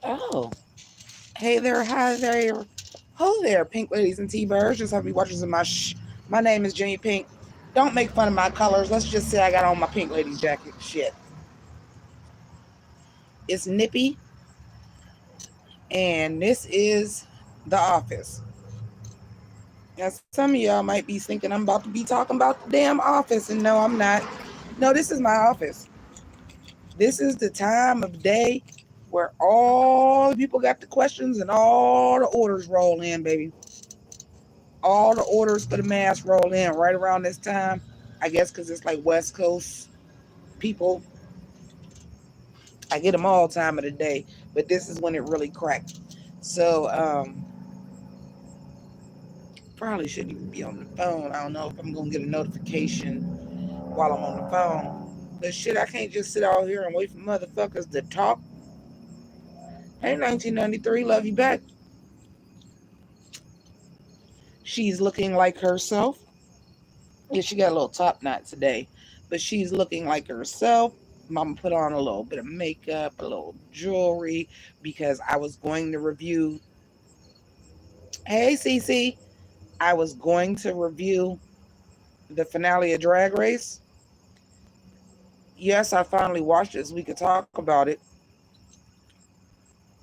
Oh, hey there, hi there, ho there, pink ladies and T-birds. Just happy watchers of my name is Jimmi Pynk. Don't make fun of my colors. Let's just say I got on my pink ladies jacket. Shit, it's nippy, and this is the office. Now, some of y'all might be thinking I'm about to be talking about the damn office, and no, I'm not. No, this is my office. This is the time of day where all the people got the questions and all the orders roll in, baby. All the orders for the mass roll in right around this time. I guess because it's like West Coast people. I get them all time of the day, but this is when it really cracked. So, probably shouldn't even be on the phone. I don't know if I'm going to get a notification while I'm on the phone. But shit, I can't just sit out here and wait for motherfuckers to talk. Hey, 1993, love you back. She's looking like herself. Yeah, she got a little top knot today, but she's looking like herself. Mama put on a little bit of makeup, a little jewelry, because I was going to review. Hey, Cece. I was going to review the finale of Drag Race. Yes, I finally watched it so we could talk about it.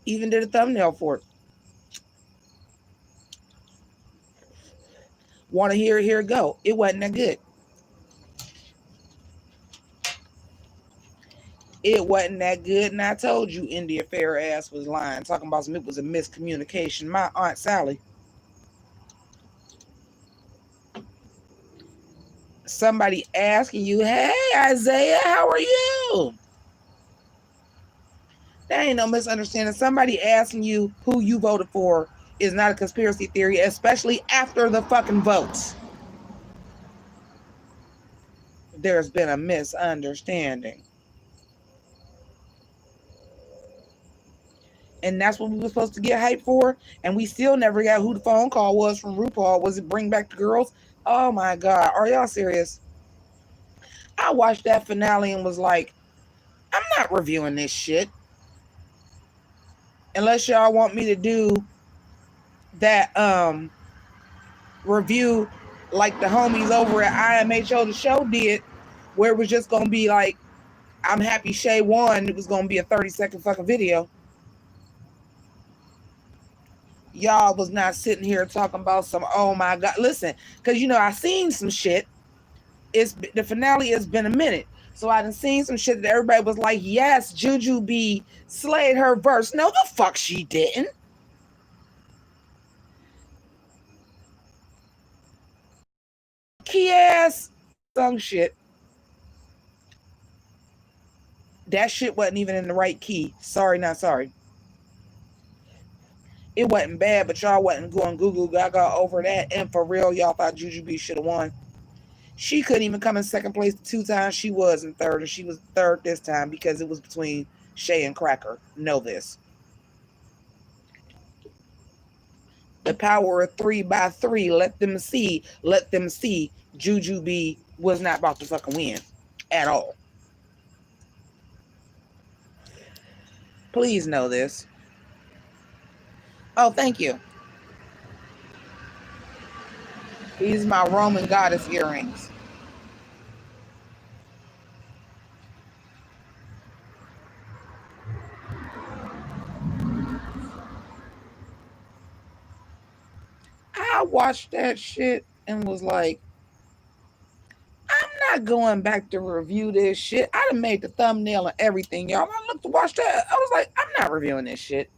Even did a thumbnail for it. Want to hear it? Here it go. It wasn't that good. It wasn't that good, and I told you India Fair ass was lying, talking about some it was a miscommunication. My Aunt Sally. Somebody asking you, hey, Isaiah, how are you? That ain't no misunderstanding. Somebody asking you who you voted for is not a conspiracy theory, especially after the fucking votes. There's been a misunderstanding. And that's what we were supposed to get hyped for. And we still never got who the phone call was from RuPaul. Was it Bring Back the Girls? Oh my God. Are y'all serious? I watched that finale and was like, I'm not reviewing this shit. Unless y'all want me to do that review like the homies over at IMHO the show did, where it was just gonna be like, I'm happy Shay won. It was gonna be a 30-second fucking video. Y'all was not sitting here talking about some, oh my God. Listen, because I seen some shit. The finale has been a minute. So I done seen some shit that everybody was like, yes, Juju B slayed her verse. No, the fuck she didn't. Key ass sung shit. That shit wasn't even in the right key. Sorry, not sorry. It wasn't bad, but y'all wasn't going Google Gaga over that. And for real, y'all thought Juju B should have won. She couldn't even come in second place the 2 times she was in third, and she was third this time because it was between Shay and Cracker. Know this. The power of 3x3. Let them see. Let them see. Juju B was not about to fucking win at all. Please know this. Oh, thank you. These are my Roman goddess earrings. I watched that shit and was like, I'm not going back to review this shit. I done made the thumbnail and everything, y'all. I looked to watch that. I was like, I'm not reviewing this shit.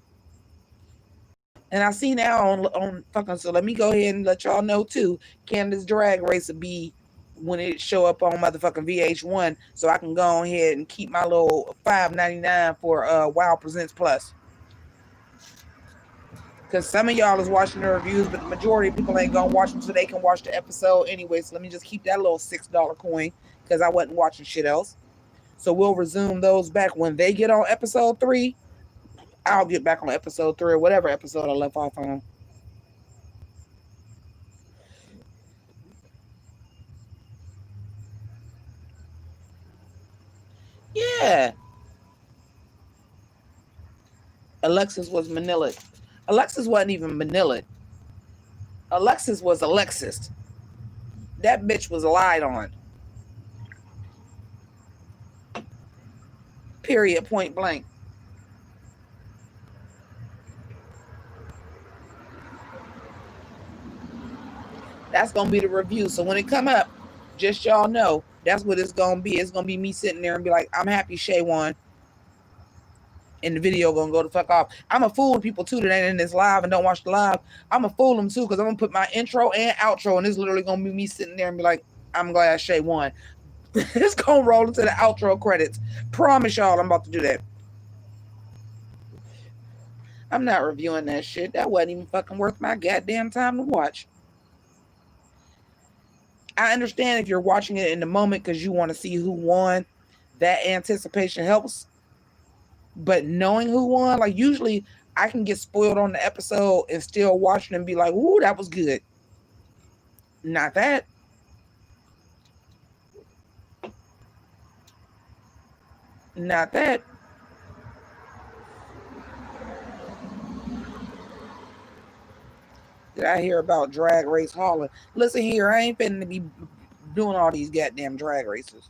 And I see now on fucking, so let me go ahead and let y'all know too. Canada's Drag Race will be when it show up on motherfucking VH1, so I can go ahead and keep my little $5.99 for Wow Presents Plus. Because some of y'all is watching the reviews, but the majority of people ain't gonna watch them so they can watch the episode anyway. So let me just keep that little $6 coin because I wasn't watching shit else. So we'll resume those back when they get on episode 3. I'll get back on episode 3 or whatever episode I left off on. Yeah. Alexis was Manila. Alexis wasn't even Manila. Alexis was Alexis. That bitch was lied on. Period, point blank. That's going to be the review. So when it come up, just y'all know, that's what it's going to be. It's going to be me sitting there and be like, I'm happy Shay won. And the video going to go the fuck off. I'm going to fool people too that ain't in this live and don't watch the live. I'm going to fool them too because I'm going to put my intro and outro and it's literally going to be me sitting there and be like, I'm glad Shay won. It's going to roll into the outro credits. Promise y'all I'm about to do that. I'm not reviewing that shit. That wasn't even fucking worth my goddamn time to watch. I understand if you're watching it in the moment because you want to see who won. That anticipation helps. But knowing who won, like usually I can get spoiled on the episode and still watch it and be like, ooh, that was good. Not that. Not that. Did I hear about drag race hauling? Listen here, I ain't finna be doing all these goddamn drag races.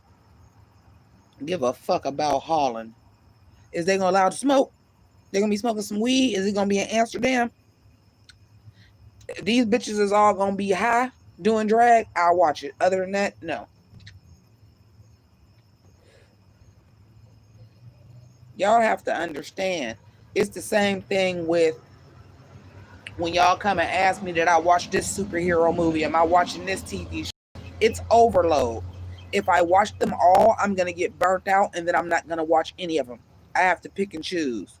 Give a fuck about hauling. Is they gonna allow to smoke? They gonna be smoking some weed? Is it gonna be in Amsterdam? These bitches is all gonna be high doing drag. I'll watch it. Other than that, no. Y'all have to understand. It's the same thing with when y'all come and ask me that I watch this superhero movie. Am I watching this TV show? It's overload. If I watch them all, I'm gonna get burnt out, and then I'm not gonna watch any of them. I have to pick and choose.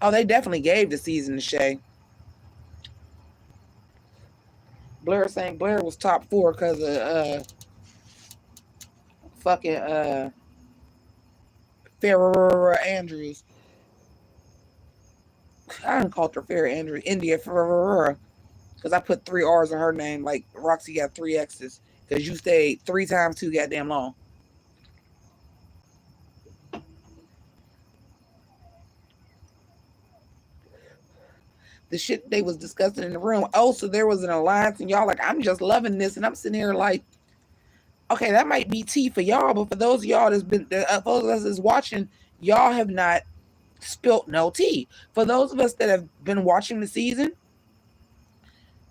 Oh, they definitely gave the season to Shay. Blair saying Blair was top 4 because of fucking Farrah Andrews. I didn't call her Farrah Andrews. India Farrah. Because I put 3 R's in her name like Roxy got 3 X's. Because you stayed 3 times too goddamn long. The shit they was discussing in the room. Oh, so there was an alliance and y'all like, I'm just loving this. And I'm sitting here like, okay, that might be tea for y'all. But for those of y'all that's been, those of us that's watching, y'all have not spilt no tea. For those of us that have been watching the season,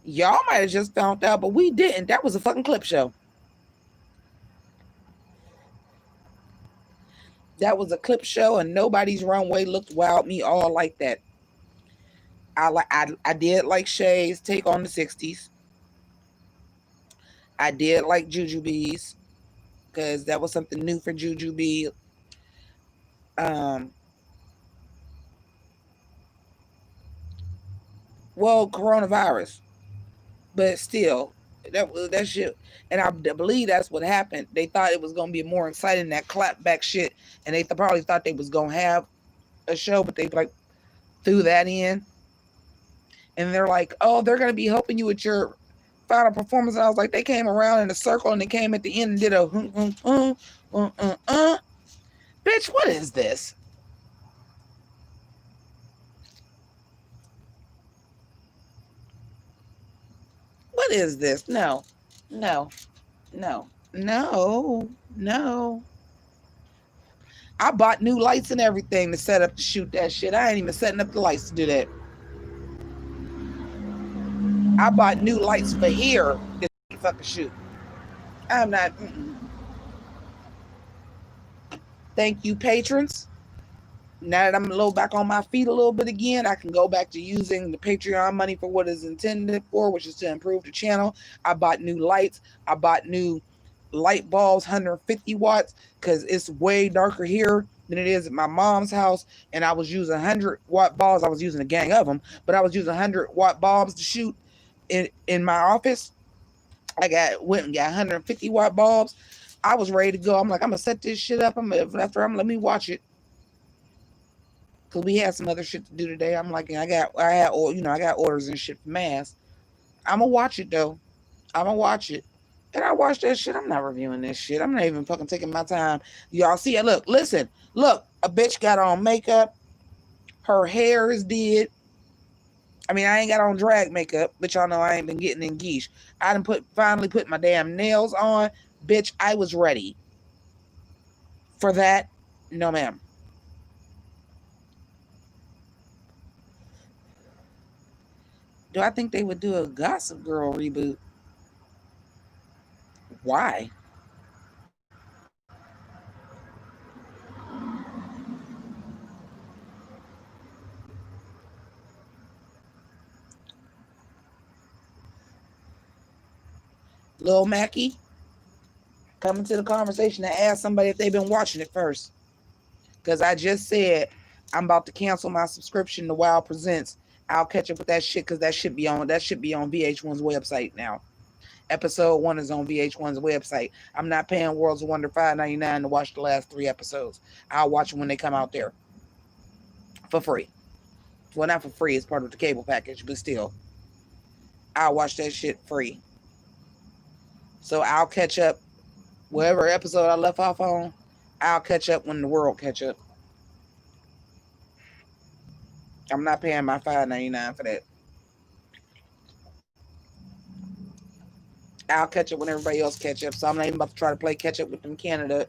y'all might have just found out, but we didn't. That was a fucking clip show. That was a clip show and nobody's runway looked wild me all like that. I did like Shay's take on the 60s. I did like Jujubee's because that was something new for Jujubee. Well, coronavirus, but still, that shit. And I believe that's what happened. They thought it was gonna be more exciting that clapback shit, and they probably thought they was gonna have a show, but they like threw that in. And they're like, oh, they're going to be helping you with your final performance. And I was like, they came around in a circle and they came at the end and did a Bitch, what is this? What is this? No. I bought new lights and everything to set up to shoot that shit. I ain't even setting up the lights to do that. I bought new lights for here to fucking shoot. I'm not. Thank you, patrons. Now that I'm a little back on my feet a little bit again, I can go back to using the Patreon money for what it's intended for, which is to improve the channel. I bought new lights. I bought new light bulbs, 150 watts, because it's way darker here than it is at my mom's house. And I was using 100-watt bulbs. I was using a gang of them, but I was using 100-watt bulbs to shoot in my office. I went and got 150-watt bulbs. I was ready to go. I'm like, I'm gonna set this shit up. Let me watch it. Cause we had some other shit to do today. I'm like, I got orders and shit for mass. I'm gonna watch it though. I'm gonna watch it. And I watched that shit. I'm not reviewing this shit. I'm not even fucking taking my time. Y'all see it. Look, listen, look, a bitch got on makeup. Her hair is did. I mean, I ain't got on drag makeup, but y'all know I ain't been getting in geesh. I done finally put my damn nails on. Bitch, I was ready. For that, no ma'am. Do I think they would do a Gossip Girl reboot? Why? Lil Mackie, come into the conversation and ask somebody if they've been watching it first. Because I just said I'm about to cancel my subscription to Wow Presents. I'll catch up with that shit because that should be on VH1's website now. Episode 1 is on VH1's website. I'm not paying Worlds of Wonder $5.99 to watch the last 3 episodes. I'll watch them when they come out there for free. Well, not for free. It's part of the cable package, but still, I'll watch that shit free. So I'll catch up. Whatever episode I left off on, I'll catch up when the world catch up. I'm not paying my $5.99 for that. I'll catch up when everybody else catch up. So I'm not even about to try to play catch up with them Canada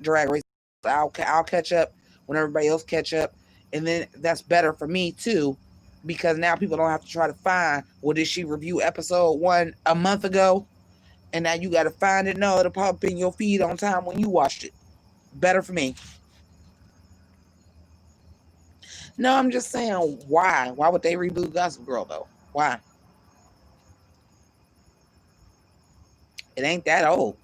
drag race. I'll catch up when everybody else catch up. And then that's better for me too, because now people don't have to try to find, well, did she review episode 1 a month ago? And now you got to find it. No, it'll pop up in your feed on time when you watched it. Better for me. No, I'm just saying, why? Why would they reboot Gossip Girl, though? Why? It ain't that old.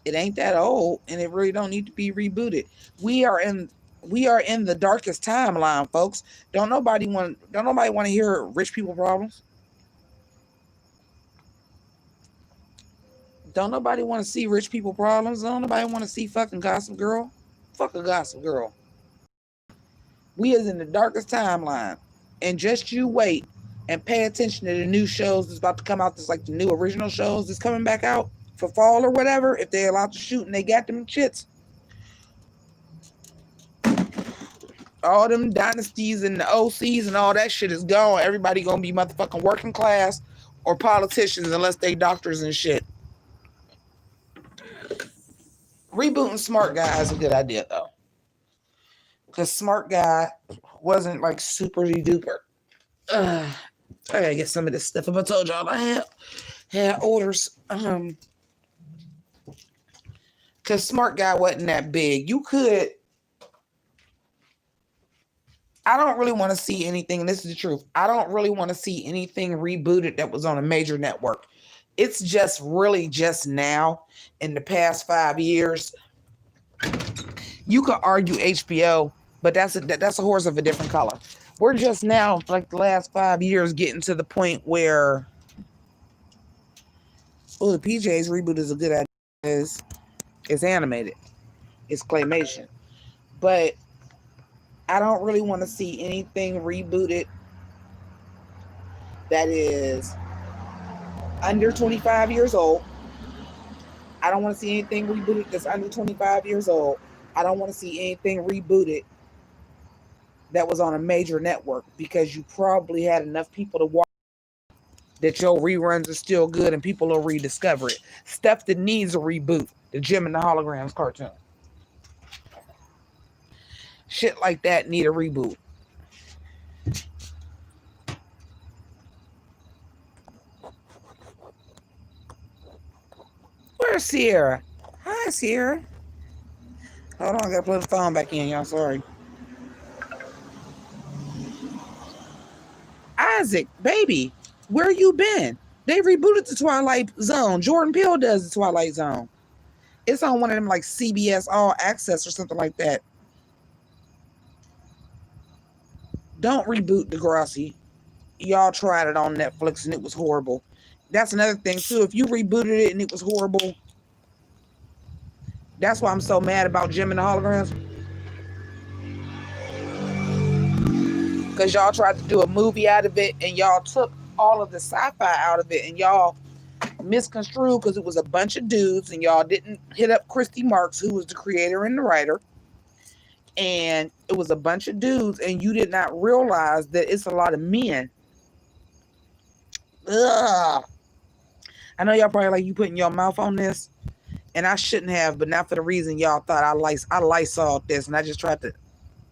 It ain't that old, and it really don't need to be rebooted. We are in the darkest timeline, folks. Don't nobody want to hear rich people problems. Don't nobody want to see rich people problems. Don't nobody want to see fucking Gossip Girl. Fuck a Gossip Girl. We is in the darkest timeline. And just you wait and pay attention to the new shows that's about to come out. That's like the new original shows that's coming back out for fall or whatever. If they're allowed to shoot and they got them shits. All them dynasties and the OCs and all that shit is gone. Everybody gonna be motherfucking working class or politicians unless they doctors and shit. Rebooting Smart Guy is a good idea though, because Smart Guy wasn't like super duper. I gotta get some of this stuff. I told y'all I had orders. Because Smart Guy wasn't that big. You could. I don't really want to see anything. This is the truth. I don't really want to see anything rebooted that was on a major network. It's just really just now in the past 5 years. You could argue HBO, but that's a horse of a different color. We're just now, like the last 5 years, getting to the point where, oh, the PJs reboot is a good idea. It's animated. It's claymation. But I don't really want to see anything rebooted that is under 25 years old. I don't want to see anything rebooted that's under 25 years old. I don't want to see anything rebooted that was on a major network, because you probably had enough people to watch that your reruns are still good and people will rediscover it. Stuff that needs a reboot. The Jim and the Holograms cartoon. Shit like that need a reboot. Where's Sierra? Hi, Sierra. Hold on, I gotta put the phone back in, y'all. Sorry. Isaac, baby, where you been? They rebooted the Twilight Zone. Jordan Peele does the Twilight Zone. It's on one of them like CBS All Access or something like that. Don't reboot Degrassi. Y'all tried it on Netflix and it was horrible. That's another thing too. If you rebooted it and it was horrible, that's why I'm so mad about Jim and the Holograms. Because y'all tried to do a movie out of it and y'all took all of the sci-fi out of it and y'all misconstrued because it was a bunch of dudes and y'all didn't hit up Christy Marks, who was the creator and the writer. and it was a bunch of dudes, and you did not realize that it's a lot of men. Ugh. I know y'all probably like, you putting your mouth on this, and I shouldn't have, but not for the reason y'all thought. I Lysol this, and I just tried to,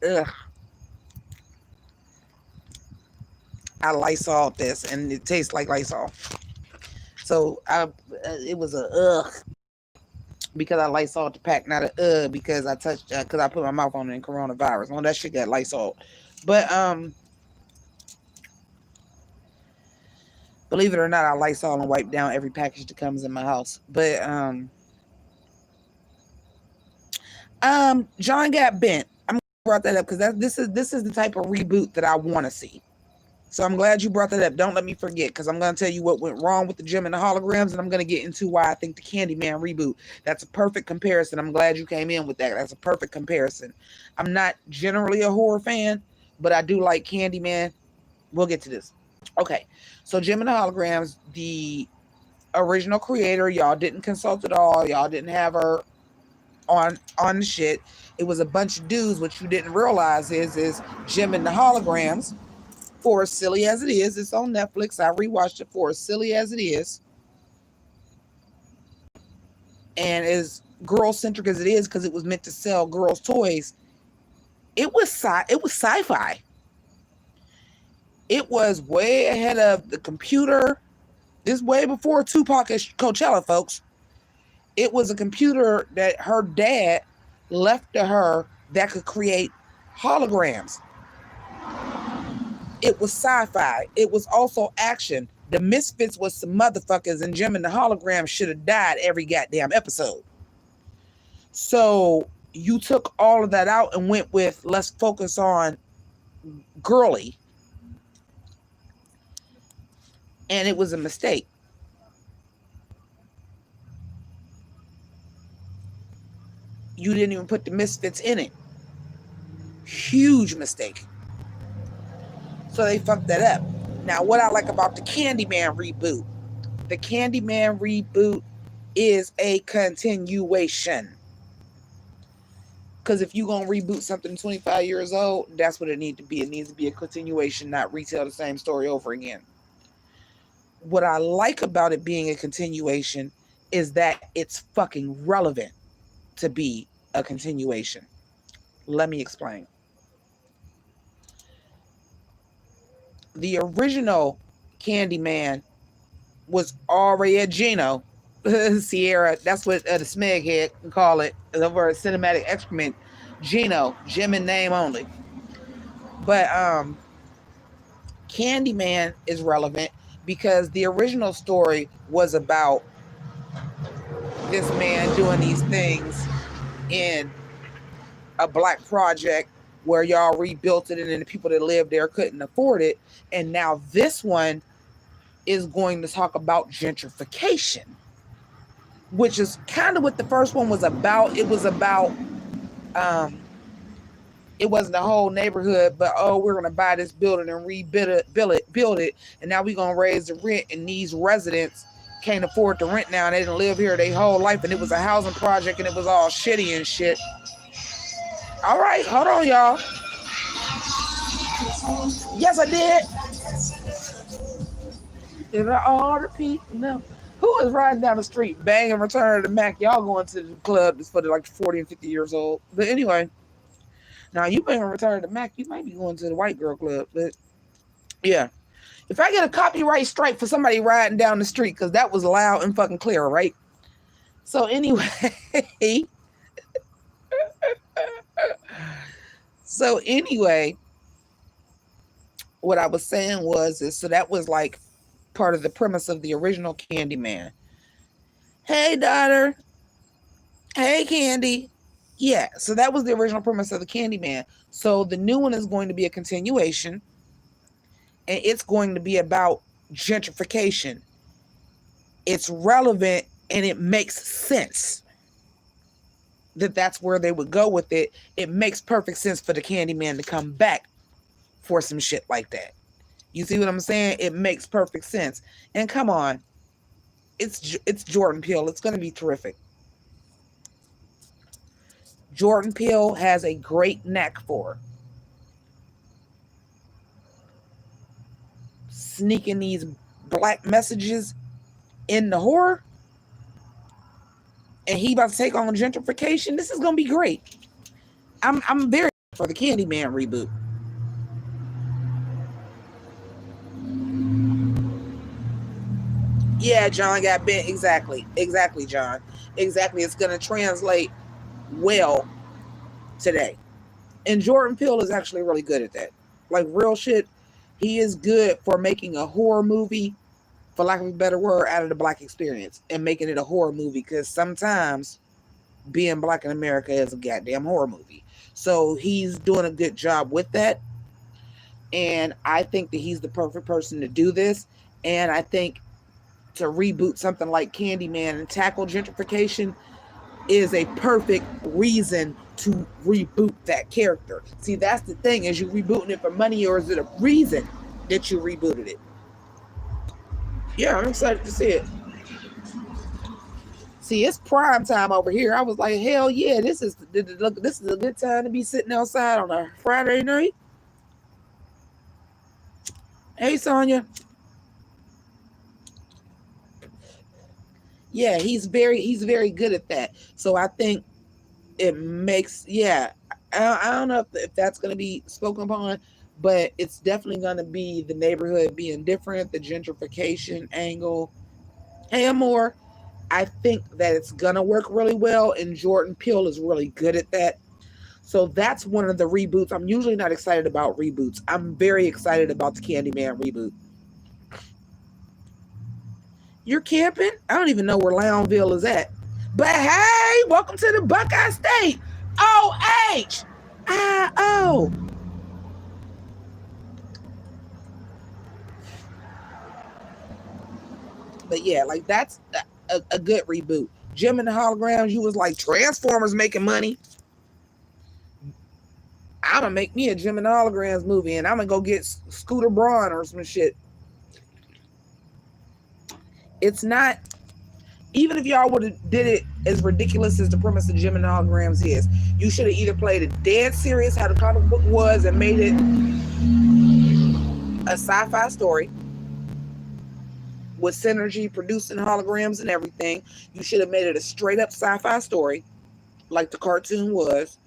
ugh. I Lysol this, and it tastes like Lysol. So it was a ugh, because I Lysol the pack, not a because I touched, because I put my mouth on it in coronavirus. Well, that shit got Lysol. But believe it or not, I Lysol and wipe down every package that comes in my house. But John got bent. I'm brought that up because this is the type of reboot that I want to see. So I'm glad you brought that up. Don't let me forget, because I'm going to tell you what went wrong with the Jim and the holograms, and I'm going to get into why I think the Candyman reboot. That's a perfect comparison. I'm glad you came in with that. That's a perfect comparison. I'm not generally a horror fan, but I do like Candyman. We'll get to this. Okay, so Jim and the holograms, the original creator, y'all didn't consult at all. Y'all didn't have her on the shit. It was a bunch of dudes. What you didn't realize is Jim and the holograms, for as silly as it is, it's on Netflix. I rewatched it. For as silly as it is, and as girl-centric as it is, because it was meant to sell girls' toys, it was sci-fi. It was way ahead of the computer. This way before Tupac at Coachella, folks. It was a computer that her dad left to her that could create holograms. It was sci-fi. It was also action. The Misfits was some motherfuckers, and Jim and the hologram should have died every goddamn episode. So you took all of that out and went with, let's focus on girly. And it was a mistake. You didn't even put the Misfits in it. Huge mistake. So they fucked that up. Now, what I like about the Candyman reboot, the Candyman reboot is a continuation. Because if you're going to reboot something 25 years old, that's what it needs to be. It needs to be a continuation, not retell the same story over again. What I like about it being a continuation is that it's fucking relevant to be a continuation. Let me explain. The original Candyman was already a Gino. Sierra, that's what the Smeg head can call it, over cinematic excrement. Gino, Jim in name only. But Candyman is relevant because the original story was about this man doing these things in a black project where y'all rebuilt it, and then the people that lived there couldn't afford it. And now this one is going to talk about gentrification, which is kind of what the first one was about. It was about, it wasn't the whole neighborhood, but we're going to buy this building and build it, and now we're going to raise the rent, and these residents can't afford the rent now, and they didn't live here their whole life, and it was a housing project, and it was all shitty and shit. All right, hold on, y'all. Yes, I did. Is that all the people? No. Who is riding down the street banging Return of the Mac? Y'all going to the club that's for the, like 40 and 50 years old. But anyway, now you banging Return of the Mac, you might be going to the white girl club. But yeah, if I get a copyright strike for somebody riding down the street, because that was loud and fucking clear, right? So anyway, what I was saying was, so that was like part of the premise of the original Candyman. Hey, daughter. Hey, Candy. Yeah, so that was the original premise of the Candyman. So the new one is going to be a continuation, and it's going to be about gentrification. It's relevant, and it makes sense that that's where they would go with it. It makes perfect sense for the Candyman to come back for some shit like that. You see what I'm saying? It makes perfect sense. And come on, it's Jordan Peele. It's going to be terrific. Jordan Peele has a great knack for sneaking these black messages in the horror, and he about to take on gentrification. This is gonna be great. I'm very for the Candyman reboot. Yeah, John got bent. Exactly, John. Exactly. It's gonna translate well today. And Jordan Peele is actually really good at that. Like real shit. He is good for making a horror movie, for lack of a better word, out of the black experience and making it a horror movie, because sometimes being black in America is a goddamn horror movie. So he's doing a good job with that. And I think that he's the perfect person to do this. And I think to reboot something like Candyman and tackle gentrification is a perfect reason to reboot that character. See, that's the thing. Is you rebooting it for money, or is it a reason that you rebooted it? Yeah, I'm excited to see it. See, it's prime time over here. I was like, hell yeah, this is a good time to be sitting outside on a Friday night. Hey, Sonia. Yeah, he's very good at that. So I think it makes, yeah, I don't know if that's going to be spoken upon, but it's definitely going to be the neighborhood being different, the gentrification angle. Hey, Amor, I think that it's going to work really well, and Jordan Peele is really good at that. So that's one of the reboots. I'm usually not excited about reboots. I'm very excited about the Candyman reboot. You're camping? I don't even know where Lownville is at. But hey, welcome to the Buckeye State. O-H-I-O. But yeah, like that's a good reboot. Jim and the Holograms, you was like Transformers making money. I'm gonna make me a Jim and the Holograms movie, and I'm gonna go get Scooter Braun or some shit. It's not, even if y'all would have did it as ridiculous as the premise of Jim and the Holograms is, you should have either played it dead serious how the comic book was and made it a sci-fi story with synergy, producing holograms and everything. You should have made it a straight up sci-fi story like the cartoon was,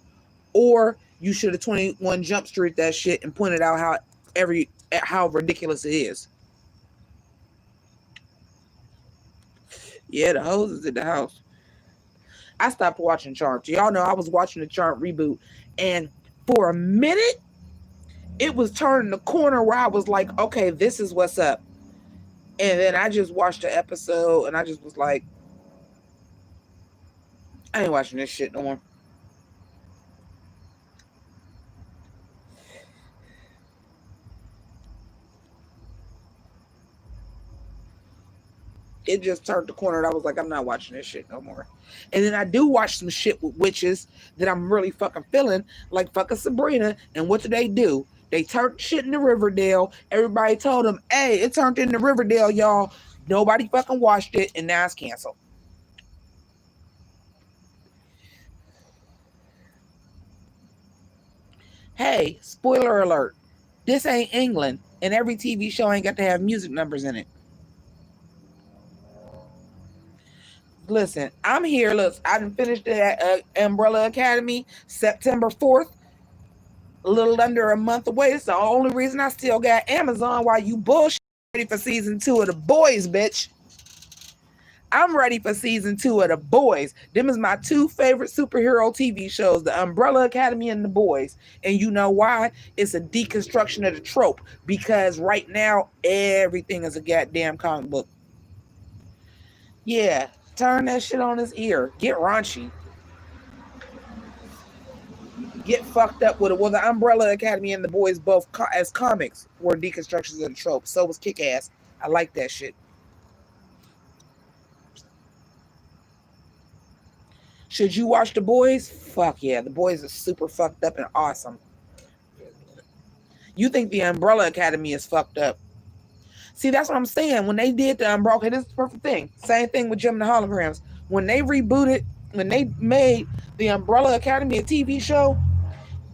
or you should have 21 Jump Street that shit and pointed out how ridiculous it is. Yeah, the hose is in the house. I stopped watching Charmed. Y'all know I was watching the Charmed reboot, and for a minute, it was turning the corner where I was like, okay, this is what's up. And then I just watched the episode, and I just was like, I ain't watching this shit no more. It just turned the corner, and I was like, I'm not watching this shit no more. And then I do watch some shit with witches that I'm really fucking feeling, like fucking Sabrina. And what do? They turned shit into Riverdale. Everybody told them, hey, it turned into Riverdale, y'all. Nobody fucking watched it, and now it's canceled. Hey, spoiler alert. This ain't England, and every TV show ain't got to have music numbers in it. Listen, I'm here. Look, I done finished the Umbrella Academy September 4th. A little under a month away. It's the only reason I still got Amazon while you bullshit ready for season 2 of The Boys, bitch. I'm ready for season 2 of The Boys. Them is my 2 favorite superhero TV shows, The Umbrella Academy and The Boys. And you know why? It's a deconstruction of the trope, because right now everything is a goddamn comic book. Yeah, turn that shit on his ear. Get raunchy. Get fucked up with it. Well, the Umbrella Academy and The Boys both as comics were deconstructions of the trope. So was Kick-Ass. I like that shit. Should you watch The Boys? Fuck yeah. The Boys is super fucked up and awesome. You think the Umbrella Academy is fucked up. See, that's what I'm saying. When they did the Umbrella, okay, this is the perfect thing. Same thing with Jim and the Holograms. When they rebooted when they made the Umbrella Academy a TV show,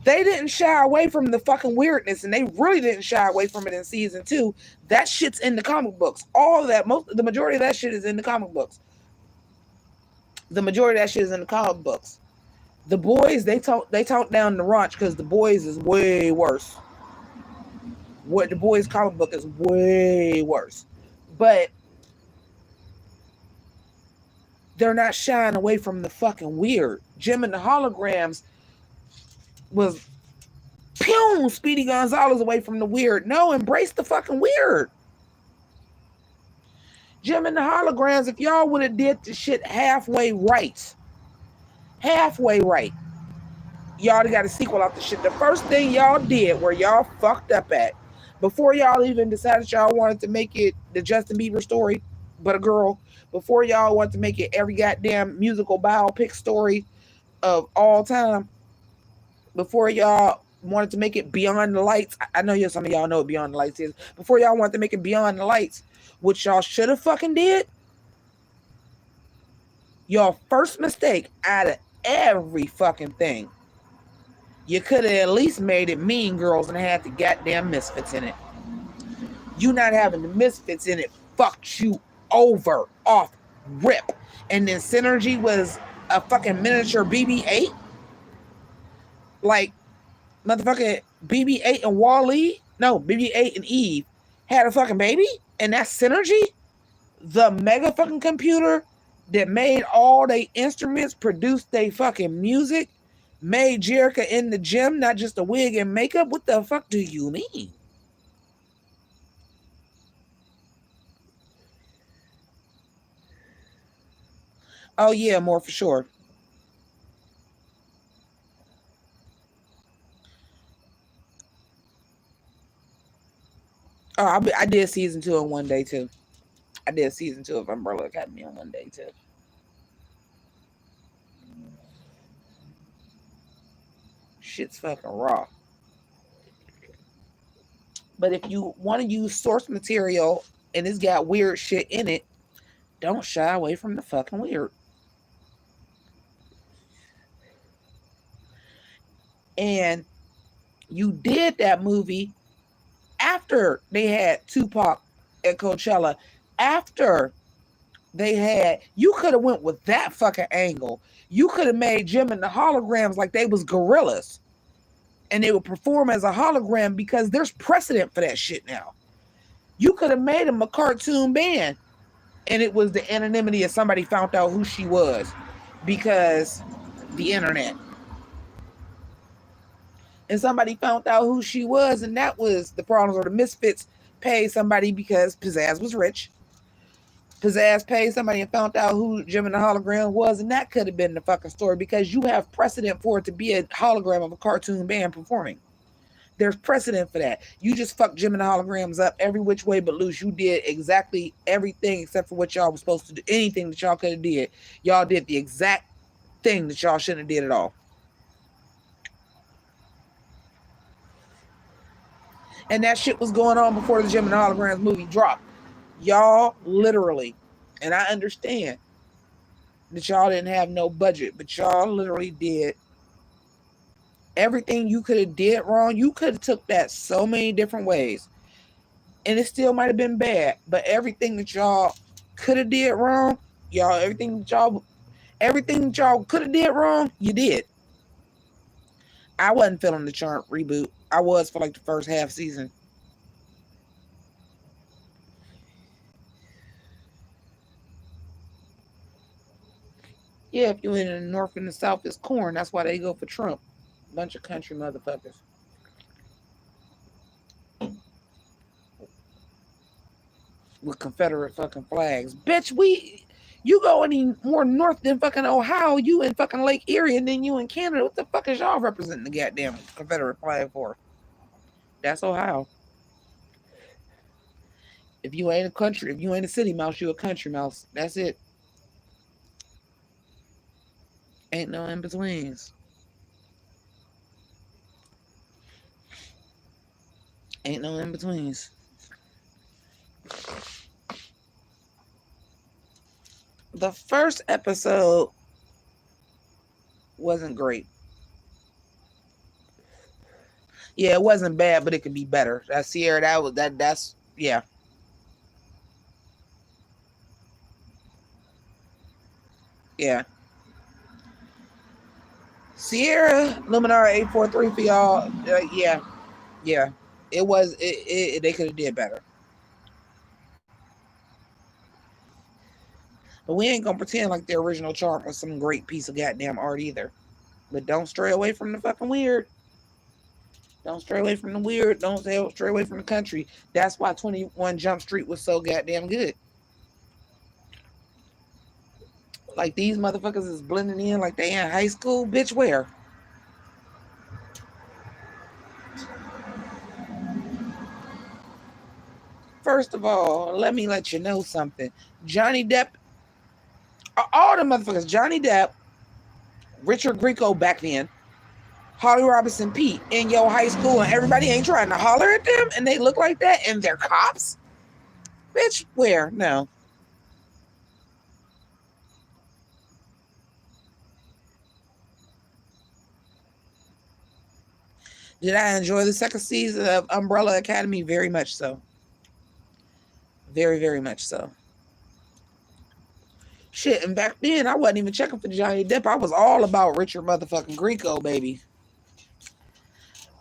they didn't shy away from the fucking weirdness, and they really didn't shy away from it in season 2. That shit's in the comic books. All of that, the majority of that shit is in the comic books. The majority of that shit is in the comic books. The Boys, they talk down the raunch because The Boys is way worse. What The Boys comic book is way worse. But they're not shying away from the fucking weird. Jim and the Holograms was Speedy Gonzalez away from the weird. No, embrace the fucking weird. Jim and the Holograms, if y'all would have did the shit halfway right, y'all got a sequel out the shit. The first thing y'all did where y'all fucked up at, before y'all even decided y'all wanted to make it the Justin Bieber story, but a girl, before y'all wanted to make it every goddamn musical biopic story of all time, before y'all wanted to make it Beyond the Lights, I know some of y'all know what Beyond the Lights is, before y'all wanted to make it Beyond the Lights, which y'all should have fucking did, your first mistake out of every fucking thing, you could have at least made it Mean Girls and had the goddamn Misfits in it. You not having the Misfits in it fucked you over, off, rip. And then Synergy was a fucking miniature BB-8. Like, motherfucking BB-8 and Wall-E, no, BB-8 and Eve had a fucking baby, and that's Synergy, the mega fucking computer that made all they instruments, produced they fucking music, made Jerica in the gym, not just a wig and makeup. What the fuck do you mean? Oh yeah, more for sure. Oh, I did season 2 in one day too. I did season 2 of Umbrella Academy on one day too. Shit's fucking raw. But if you want to use source material and it's got weird shit in it, don't shy away from the fucking weird. And you did that movie after they had Tupac at Coachella, after they had, you could have went with that fucking angle. You could have made Jim and the Holograms like they was gorillas and they would perform as a hologram, because there's precedent for that shit now. You could have made them a cartoon band and it was the anonymity of somebody found out who she was because the internet. And somebody found out who she was, and that was the problems, or the Misfits paid somebody because Pizzazz was rich. Pizzazz paid somebody and found out who Jim and the Hologram was, and that could have been the fucking story, because you have precedent for it to be a hologram of a cartoon band performing. There's precedent for that. You just fucked Jim and the Holograms up every which way but loose. You did exactly everything except for what y'all was supposed to do. Anything that y'all could have did, y'all did the exact thing that y'all shouldn't have did at all. And that shit was going on before the Jim and the Holograms movie dropped. Y'all literally, and I understand that y'all didn't have no budget, but y'all literally did everything you could have did wrong. You could have took that so many different ways, and it still might have been bad. But everything that y'all could have did wrong, everything that y'all could have did wrong, you did. I wasn't feeling the Charmed reboot. I was for like the first half season. Yeah, if you're in the north and the south, it's corn. That's why they go for Trump. Bunch of country motherfuckers. With Confederate fucking flags. Bitch, you go any more north than fucking Ohio, you in fucking Lake Erie, and then you in Canada. What the fuck is y'all representing the goddamn Confederate flag for? That's Ohio. If you ain't a country, if you ain't a city mouse, you a country mouse. That's it. Ain't no in-betweens. Ain't no in-betweens. The first episode Wasn't great. Yeah, it wasn't bad, but it could be better. That Sierra, that's yeah. Yeah. Sierra Luminar 843 for y'all. Yeah. Yeah. It was they could have did better. But we ain't gonna pretend like the original chart was some great piece of goddamn art either. But don't stray away from the fucking weird. Don't stray away from the weird. Don't stray away from the country. That's why 21 Jump Street was so goddamn good. Like these motherfuckers is blending in like they in high school. Bitch, where? First of all, let me let you know something. Johnny Depp, all the motherfuckers, Johnny Depp, Richard Grieco back then, Harley Robinson Pete in your high school, and everybody ain't trying to holler at them, and they look like that, and they're cops? Bitch, where? No. Did I enjoy the second season of Umbrella Academy? Very much so. Very, very much so. Shit, and back then, I wasn't even checking for Johnny Depp. I was all about Richard motherfucking Grieco, baby.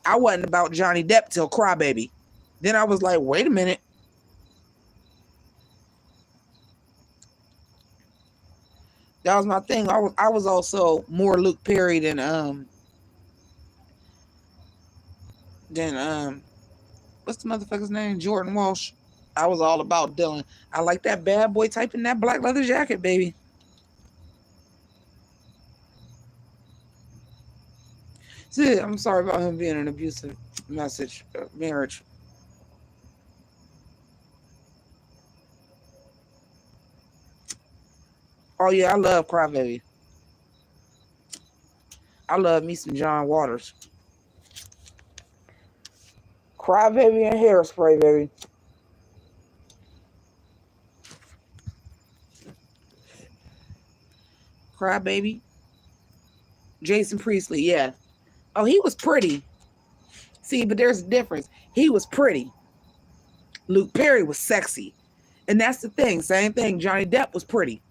I wasn't about Johnny Depp till Crybaby. Then I was like, wait a minute. That was my thing. I was also more Luke Perry than what's the motherfucker's name? Jordan Walsh. I was all about Dylan. I like that bad boy type in that black leather jacket, baby. See, I'm sorry about him being an abusive marriage. Oh yeah, I love Crybaby. I love me some John Waters. Crybaby and Hairspray, baby. Crybaby. Jason Priestley, yeah. Oh, he was pretty. See, but there's a difference. He was pretty. Luke Perry was sexy. And that's the thing. Same thing. Johnny Depp was pretty.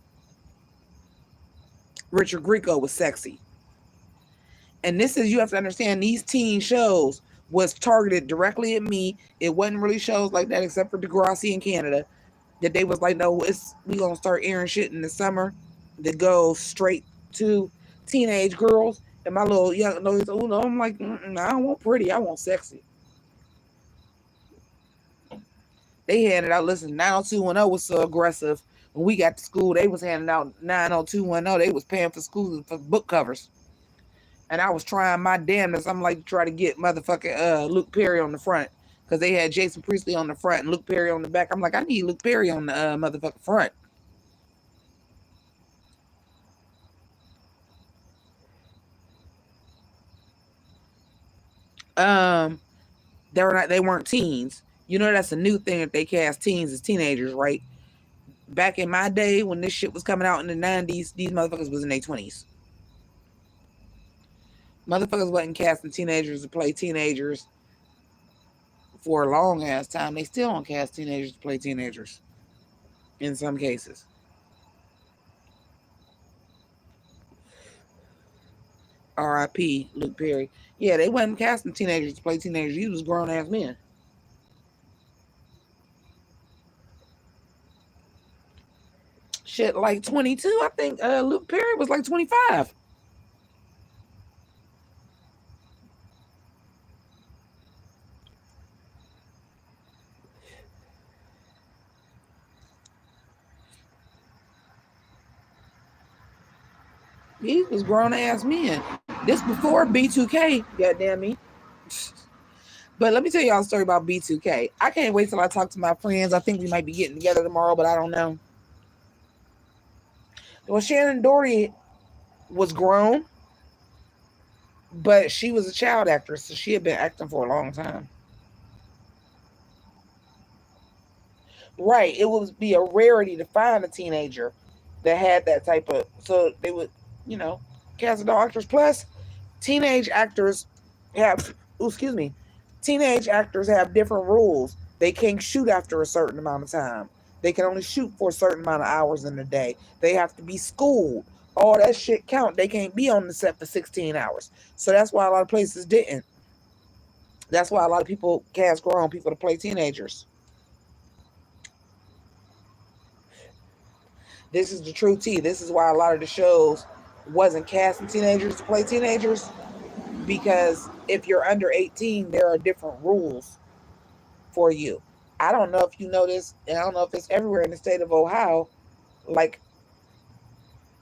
Richard Grieco was sexy. And this is, you have to understand, these teen shows was targeted directly at me. It wasn't really shows like that except for Degrassi in Canada. That they was like, no, we gonna start airing shit in the summer that goes straight to teenage girls. And my little young, no, I'm like, I don't want pretty, I want sexy. They handed out, listen, 90210 was so aggressive. When we got to school, they was handing out 90210. They was paying for school for book covers. And I was trying my damnedest. I'm like, to try to get motherfucking Luke Perry on the front. Because they had Jason Priestley on the front and Luke Perry on the back. I'm like, I need Luke Perry on the motherfucking front. They weren't teens. You know, that's a new thing that they cast teens as teenagers, right? Back in my day when this shit was coming out in the 90s, these motherfuckers was in their 20s. Motherfuckers wasn't casting teenagers to play teenagers for a long ass time. They still don't cast teenagers to play teenagers in some cases. R.I.P. Luke Perry. Yeah, they wasn't casting teenagers to play teenagers. You was grown ass men. Shit, like 22. I think Luke Perry was like 25. He was grown ass men. This before B2K, goddamn me. But let me tell y'all a story about B2K. I can't wait till I talk to my friends. I think we might be getting together tomorrow, but I don't know. Well, Shannon Doherty was grown, but she was a child actress, so she had been acting for a long time. Right. It would be a rarity to find a teenager that had that type of, so they would, you know. cast adult actors. Plus, teenage actors have, excuse me, teenage actors have different rules. They can't shoot after a certain amount of time. They can only shoot for a certain amount of hours in a day. They have to be schooled. All that shit count. They can't be on the set for 16 hours. So that's why a lot of places didn't. That's why a lot of people cast grown people to play teenagers. This is the true tea. This is why a lot of the shows wasn't casting teenagers to play teenagers, because if you're under 18, there are different rules for you. I don't know if you know this, and I don't know if it's everywhere in the state of Ohio. Like,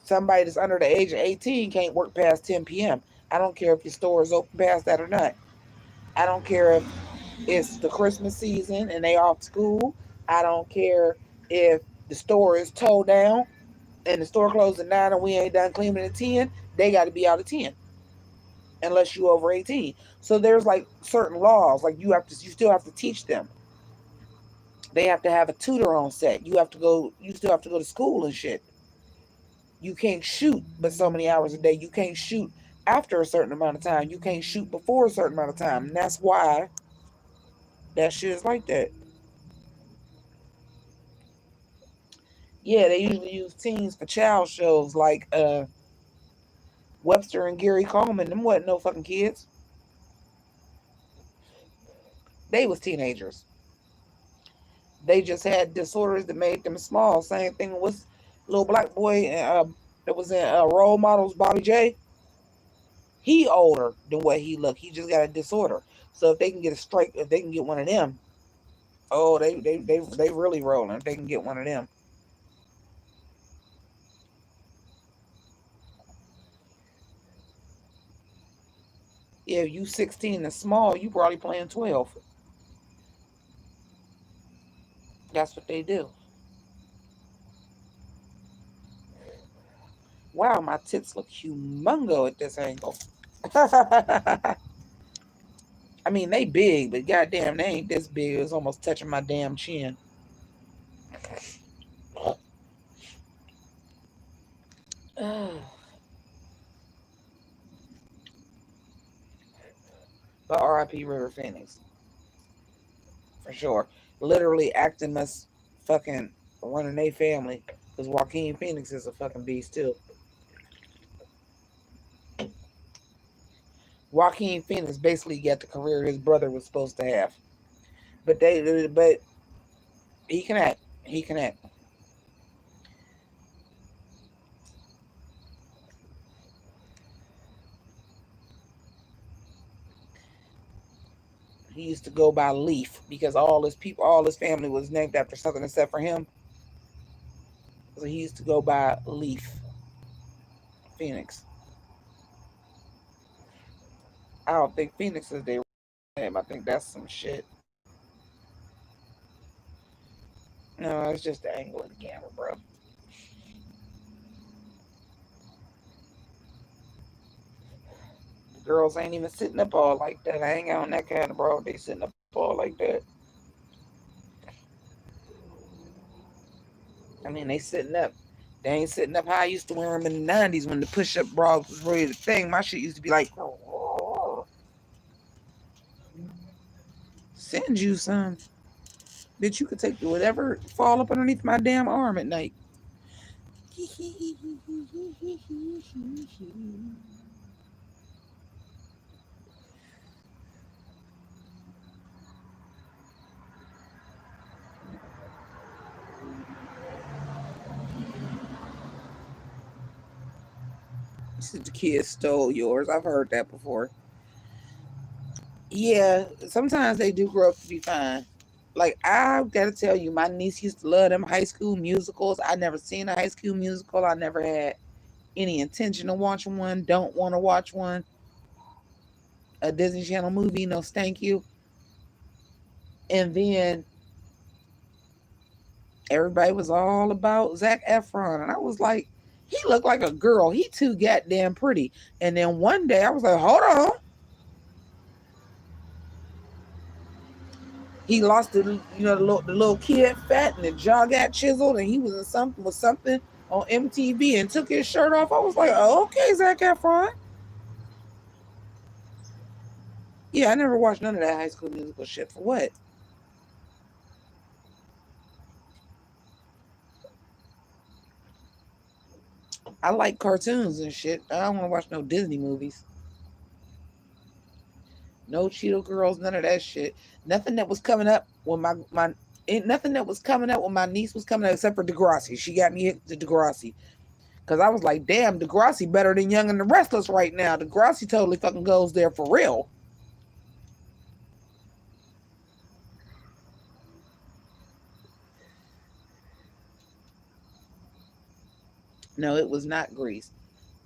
somebody that's under the age of 18 can't work past 10 p.m. I don't care if your store is open past that or not. I don't care if it's the Christmas season and they off school. I don't care if the store is towed down and the store closed at 9 and we ain't done cleaning at 10. They got to be out at 10 unless you over 18. So there's like certain laws. Like you still have to teach them. They have to have a tutor on set. You still have to go to school and shit. You can't shoot but so many hours a day. You can't shoot after a certain amount of time. You can't shoot before a certain amount of time. And that's why that shit is like that. Yeah, they usually use teens for child shows like Webster and Gary Coleman. Them wasn't no fucking kids. They was teenagers. They just had disorders that made them small. Same thing with little black boy that was in Role Models, Bobby J. He older than what he looked. He just got a disorder. So if they can get a strike, if they can get one of them, oh, they really rolling. If they can get one of them. Yeah, if you 16 and small, you probably playing 12. That's what they do. Wow, my tits look humongo at this angle. I mean, they big, but goddamn, they ain't this big. It's almost touching my damn chin. But R.I.P. River Phoenix, for sure. Literally acting must fucking running their family, because Joaquin Phoenix is a fucking beast too. Joaquin Phoenix basically got the career his brother was supposed to have. But he can act. He can act. He used to go by Leaf because all his family was named after something except for him. So he used to go by Leaf Phoenix. I don't think Phoenix is their name. I think that's some shit. No, it's just the angle of the camera, bro. The girls ain't even sitting up all like that. I ain't on that kind of bro. They sitting up all like that. I mean, they sitting up. They ain't sitting up how I used to wear them in the 90s when the push-up bra was really the thing. My shit used to be like, send you some. Bitch, you could take whatever fall up underneath my damn arm at night. The kids stole yours. I've heard that before. Yeah, sometimes they do grow up to be fine. Like, I've got to tell you, my niece used to love them high school musicals. I never seen a high school musical. I never had any intention of watching one. Don't want to watch one. A Disney Channel movie, no thank you. And then everybody was all about Zac Efron. And I was like, he looked like a girl. He too goddamn pretty. And then one day I was like, hold on. He lost the little kid fat and the jaw got chiseled and he was in something with something on MTV and took his shirt off. I was like, oh, okay, Zac Efron. Yeah, I never watched none of that High School Musical shit. For what? I like cartoons and shit. I don't want to watch no Disney movies. No Cheeto Girls, none of that shit. Nothing that was coming up when nothing that was coming up when my niece was coming up except for Degrassi. She got me hit to Degrassi. Cause I was like, damn, Degrassi better than Young and the Restless right now. Degrassi totally fucking goes there for real. No, it was not Grease.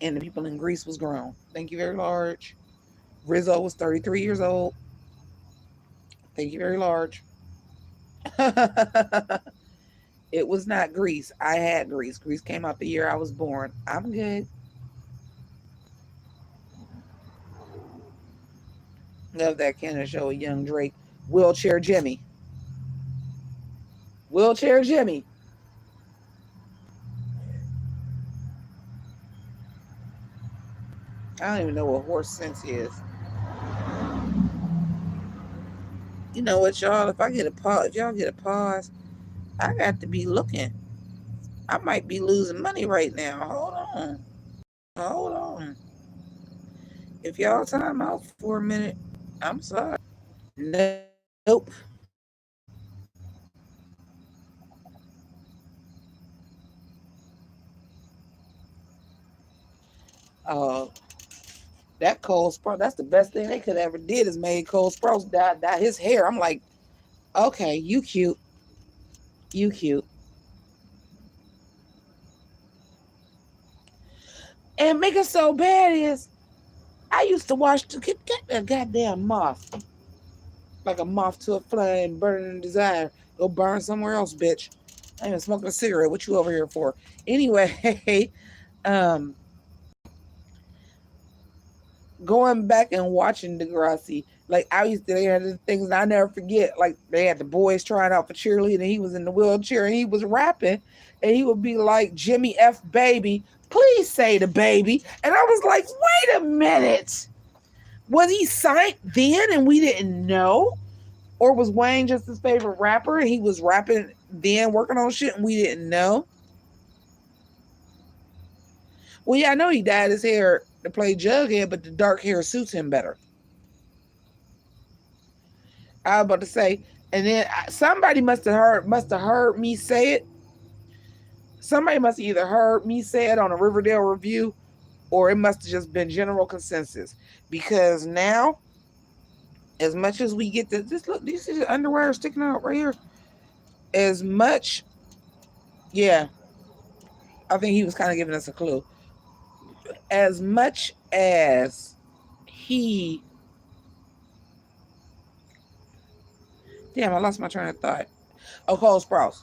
And the people in Greece was grown. Thank you very large. Rizzo was 33 years old. Thank you very large. It was not Grease. I had Grease. Grease came out the year I was born. I'm good. Love that kind of show with young Drake. Wheelchair Jimmy. Wheelchair Jimmy. I don't even know what horse sense is. You know what, y'all? If y'all get a pause, I got to be looking. I might be losing money right now. Hold on. Hold on. If y'all time out for a minute, I'm sorry. Nope. Uh, that Cole Sprouse, that's the best thing they could ever did is made Cole Sprouse dye his hair. I'm like, okay, you cute. You cute. And make it so bad is I used to watch get that goddamn moth. Like a moth to a flame, burning desire. Go burn somewhere else, bitch. I ain't even smoking a cigarette. What you over here for? Anyway, um, going back and watching Degrassi, like I used to, they had the things I never forget. Like they had the boys trying out for cheerleading, and he was in the wheelchair and he was rapping, and he would be like, "Jimmy F. Baby, please say the baby." And I was like, wait a minute. Was he signed then and we didn't know? Or was Wayne just his favorite rapper and he was rapping then, working on shit and we didn't know? Well, yeah, I know he dyed his hair to play Jughead, but the dark hair suits him better. I was about to say, and then somebody must have heard me say it. Somebody must have either heard me say it on a Riverdale review, or it must have just been general consensus. Because now, as much as we get this look, these is underwear sticking out right here. As much, yeah, I think he was kind of giving us a clue. As much as he, damn, I lost my train of thought. Oh, Cole Sprouse.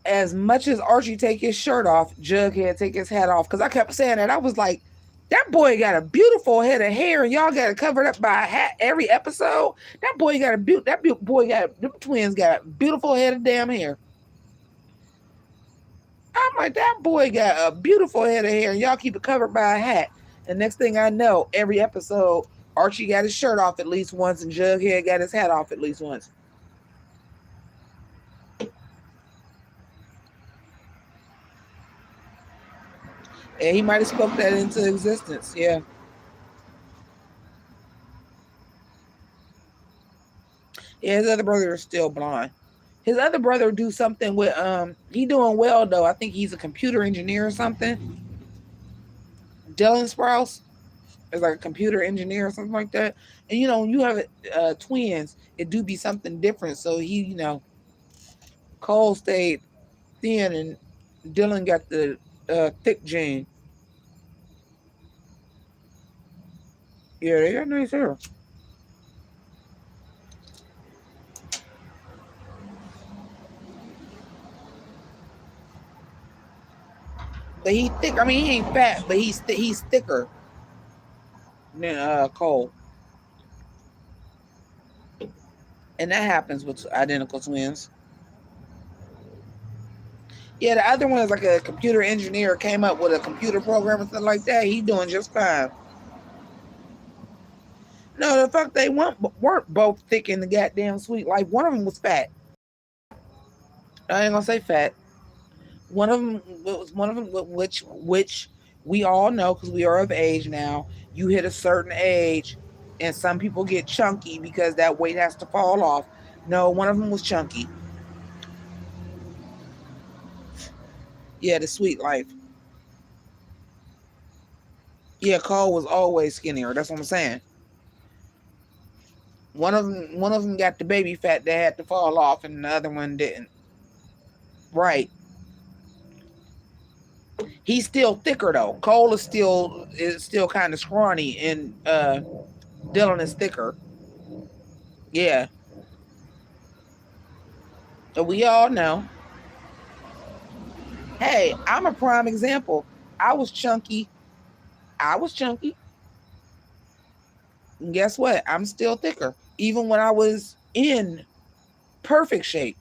As much as Archie take his shirt off, Jughead take his hat off. Because I kept saying that. I was like, that boy got a beautiful head of hair, and y'all got it covered up by a hat every episode. That boy got them twins got a beautiful head of damn hair. I'm like, that boy got a beautiful head of hair, and y'all keep it covered by a hat. And next thing I know, every episode, Archie got his shirt off at least once, and Jughead got his hat off at least once. And he might have spoke that into existence. Yeah. Yeah, his other brother is still blind. His other brother do something with he doing well though. I think he's a computer engineer or something. Dylan Sprouse is like a computer engineer or something like that. And you know, when you have twins, it do be something different. So he, Cole stayed thin and Dylan got the thick gene. Yeah, they got nice hair. But he thick. I mean, he ain't fat, but he's thicker than Cole. And that happens with identical twins. Yeah, the other one is like a computer engineer, came up with a computer program and stuff like that. He doing just fine. No, the fuck they weren't both thick in the goddamn sweet life. One of them was fat. I ain't gonna say fat. One of them which we all know because we are of age now. You hit a certain age, and some people get chunky because that weight has to fall off. No, one of them was chunky. Yeah, the sweet life. Yeah, Cole was always skinnier. That's what I'm saying. One of them got the baby fat that had to fall off, and the other one didn't. Right. He's still thicker though. Cole is still kind of scrawny, and Dylan is thicker. Yeah, so we all know. Hey, I'm a prime example. I was chunky. I was chunky. And guess what? I'm still thicker. Even when I was in perfect shape,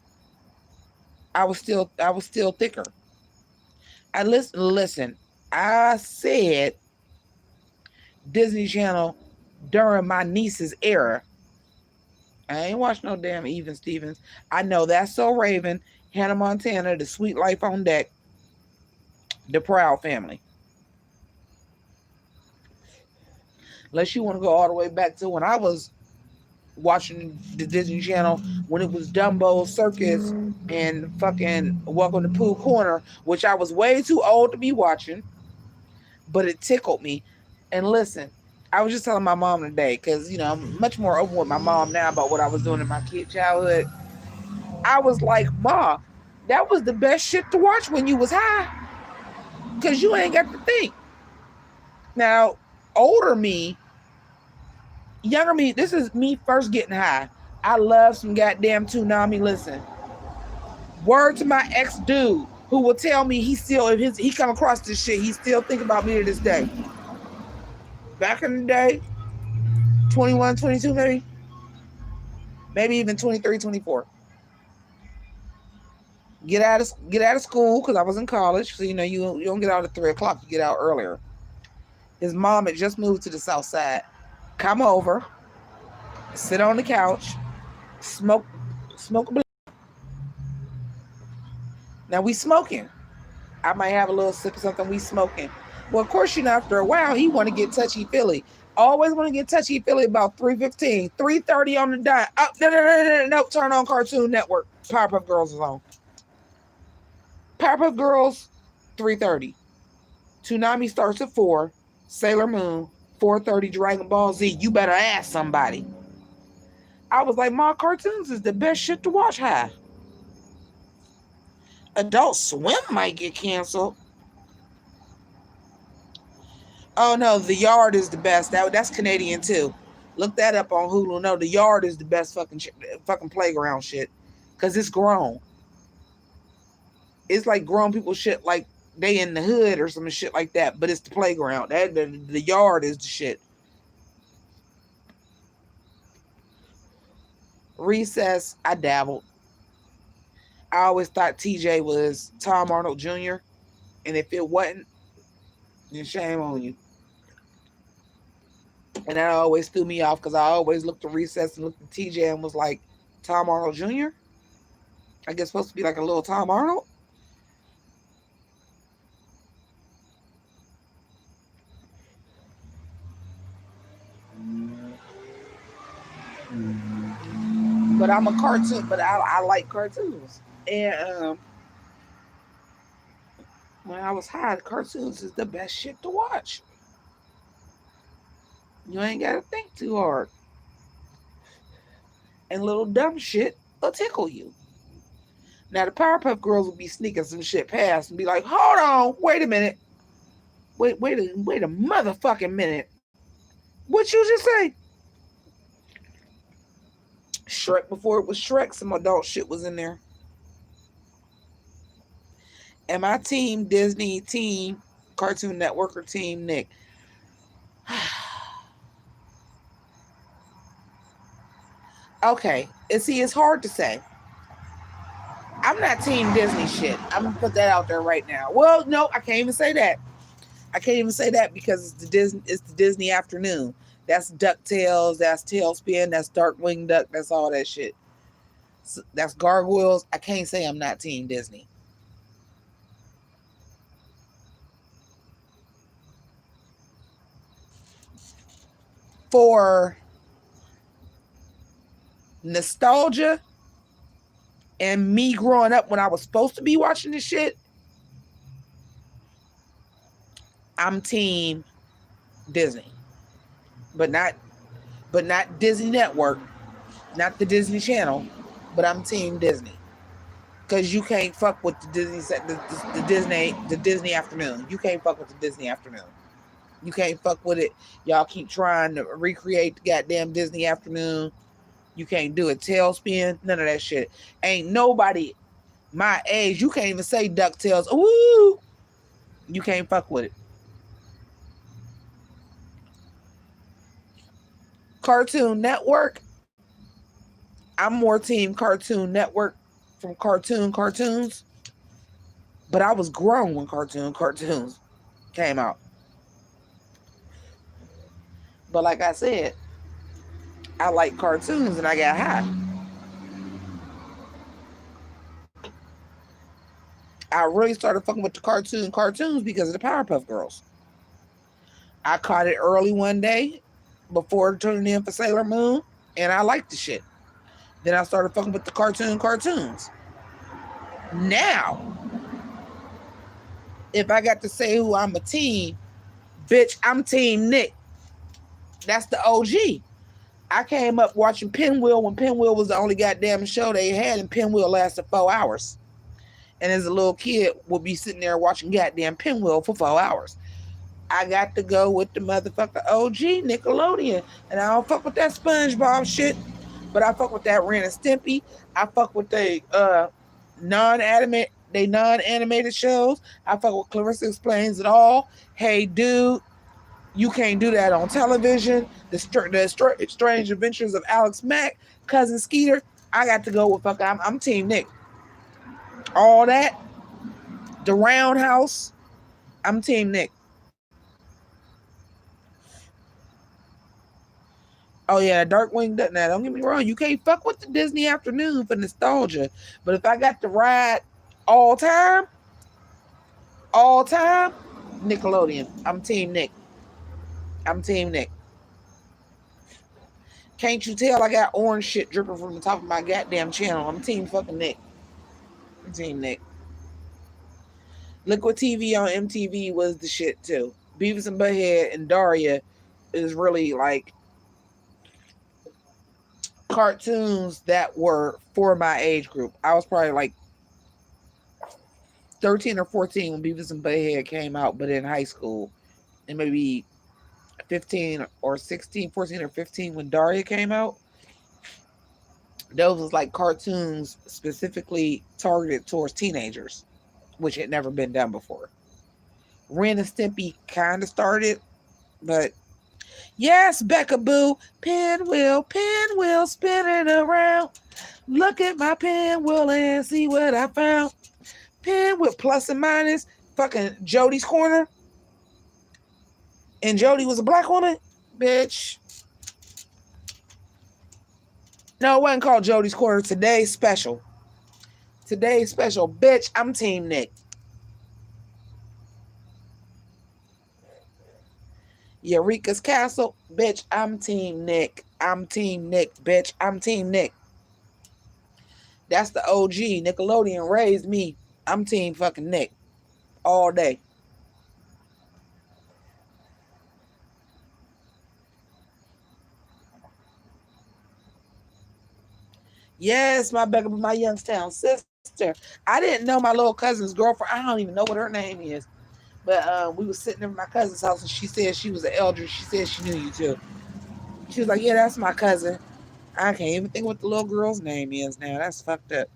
I was still thicker. I listen. I said Disney Channel during my niece's era. I ain't watched no damn Even Stevens. I know That's So Raven, Hannah Montana, The Sweet Life on Deck, The Proud Family. Unless you want to go all the way back to when I was watching the Disney Channel when it was Dumbo Circus and fucking Welcome to Pooh Corner, which I was way too old to be watching, but it tickled me. And listen, I was just telling my mom today, because, I'm much more open with my mom now about what I was doing in my kid childhood. I was like, Ma, that was the best shit to watch when you was high, because you ain't got to think. Now, older me, younger me, this is me first getting high. I love some goddamn Toonami. Listen, word to my ex dude who will tell me he still, if he come across this shit, he still think about me to this day. Back in the day, 21, 22 maybe even 23, 24. Get out of school because I was in college. So you don't get out at 3 o'clock. You get out earlier. His mom had just moved to the south side. Come over, sit on the couch, smoke a blunt. Now we smoking. I might have a little sip of something. We smoking. Well, of course, after a while, he want to get touchy feely. Always want to get touchy feely about 3:15, 3:30 on the dot. Oh, no. Turn on Cartoon Network. Powerpuff Girls is on. Powerpuff Girls, 3:30. Toonami starts at 4. Sailor Moon, 4:30. Dragon Ball Z. You better ask somebody. I was like, my cartoons is the best shit to watch. High. Adult Swim might get canceled. Oh no, The Yard is the best. That's Canadian too. Look that up on Hulu. No, The Yard is the best fucking playground shit, cause it's grown. It's like grown people shit, like they in the hood or some shit like that. But it's the playground. The Yard is the shit. Recess, I dabbled. I always thought TJ was Tom Arnold Jr. And if it wasn't, then shame on you. And that always threw me off because I always looked at Recess and looked at TJ and was like, Tom Arnold Jr.? I guess supposed to be like a little Tom Arnold? But I'm a cartoon, but I like cartoons. And when I was high, cartoons is the best shit to watch. You ain't got to think too hard. And little dumb shit will tickle you. Now, the Powerpuff Girls will be sneaking some shit past and be like, hold on, wait a minute. Wait a motherfucking minute. What you just say? Shrek before it was Shrek, some adult shit was in there. Am I team Disney, team Cartoon Network, or team Nick? Okay. And see, it's hard to say. I'm not team Disney shit. I'm gonna put that out there right now. Well, no, I can't even say that. I can't even say that because it's the Disney. It's the Disney afternoon. That's DuckTales. That's Tailspin. That's Darkwing Duck. That's all that shit. So that's Gargoyles. I can't say I'm not team Disney. For nostalgia and me growing up when I was supposed to be watching this shit, I'm team Disney. But not Disney Network, not the Disney Channel, but I'm team Disney. Cause you can't fuck with the the Disney afternoon. You can't fuck with the Disney afternoon. You can't fuck with it. Y'all keep trying to recreate the goddamn Disney afternoon. You can't do it. Tailspin, none of that shit. Ain't nobody my age. You can't even say DuckTales. Ooh, you can't fuck with it. Cartoon Network. I'm more team Cartoon Network from cartoons. But I was grown when cartoons came out. But like I said, I like cartoons and I got high. I really started fucking with the cartoons because of the Powerpuff Girls. I caught it early one day before turning in for Sailor Moon, and I liked the shit. Then I started fucking with the cartoons. Now, if I got to say who I'm a team, bitch, I'm Team Nick. That's the OG. I came up watching Pinwheel when Pinwheel was the only goddamn show they had, and Pinwheel lasted 4 hours. And as a little kid, would be sitting there watching goddamn Pinwheel for 4 hours. I got to go with the motherfucker OG Nickelodeon. And I don't fuck with that SpongeBob shit, but I fuck with that Ren and Stimpy. I fuck with the non-animated shows. I fuck with Clarissa Explains It All. Hey Dude, you can't do that on television. The Strange Adventures of Alex Mack, Cousin Skeeter. I got to go with I'm Team Nick. All that. The Roundhouse. I'm Team Nick. Oh yeah, Darkwing Duck. Now don't get me wrong, you can't fuck with the Disney afternoon for nostalgia. But if I got to ride all time, Nickelodeon. I'm Team Nick. I'm Team Nick. Can't you tell I got orange shit dripping from the top of my goddamn channel? I'm Team fucking Nick. I'm Team Nick. Liquid TV on MTV was the shit too. Beavis and Butthead and Daria is really like cartoons that were for my age group. I was probably like 13 or 14 when Beavis and Butthead came out, but in high school. And maybe 15 or 16, 14 or 15 when Daria came out. Those was like cartoons specifically targeted towards teenagers, which had never been done before. Ren and Stimpy kind of started, but yes, Becca Boo, pinwheel spinning around. Look at my pinwheel and see what I found. Pinwheel plus and minus, fucking Jody's Corner. And Jody was a black woman? Bitch. No, it wasn't called Jody's Corner. Today's special. Bitch, I'm Team Nick. Eureka's Castle. Bitch, I'm Team Nick. Bitch. I'm Team Nick. That's the OG. Nickelodeon raised me. I'm Team fucking Nick. All day. Yes, my Youngstown sister. I didn't know my little cousin's girlfriend. I don't even know what her name is. But we was sitting in my cousin's house and she said she was an elder. She said she knew you too. She was like, yeah, that's my cousin. I can't even think what the little girl's name is now. That's fucked up.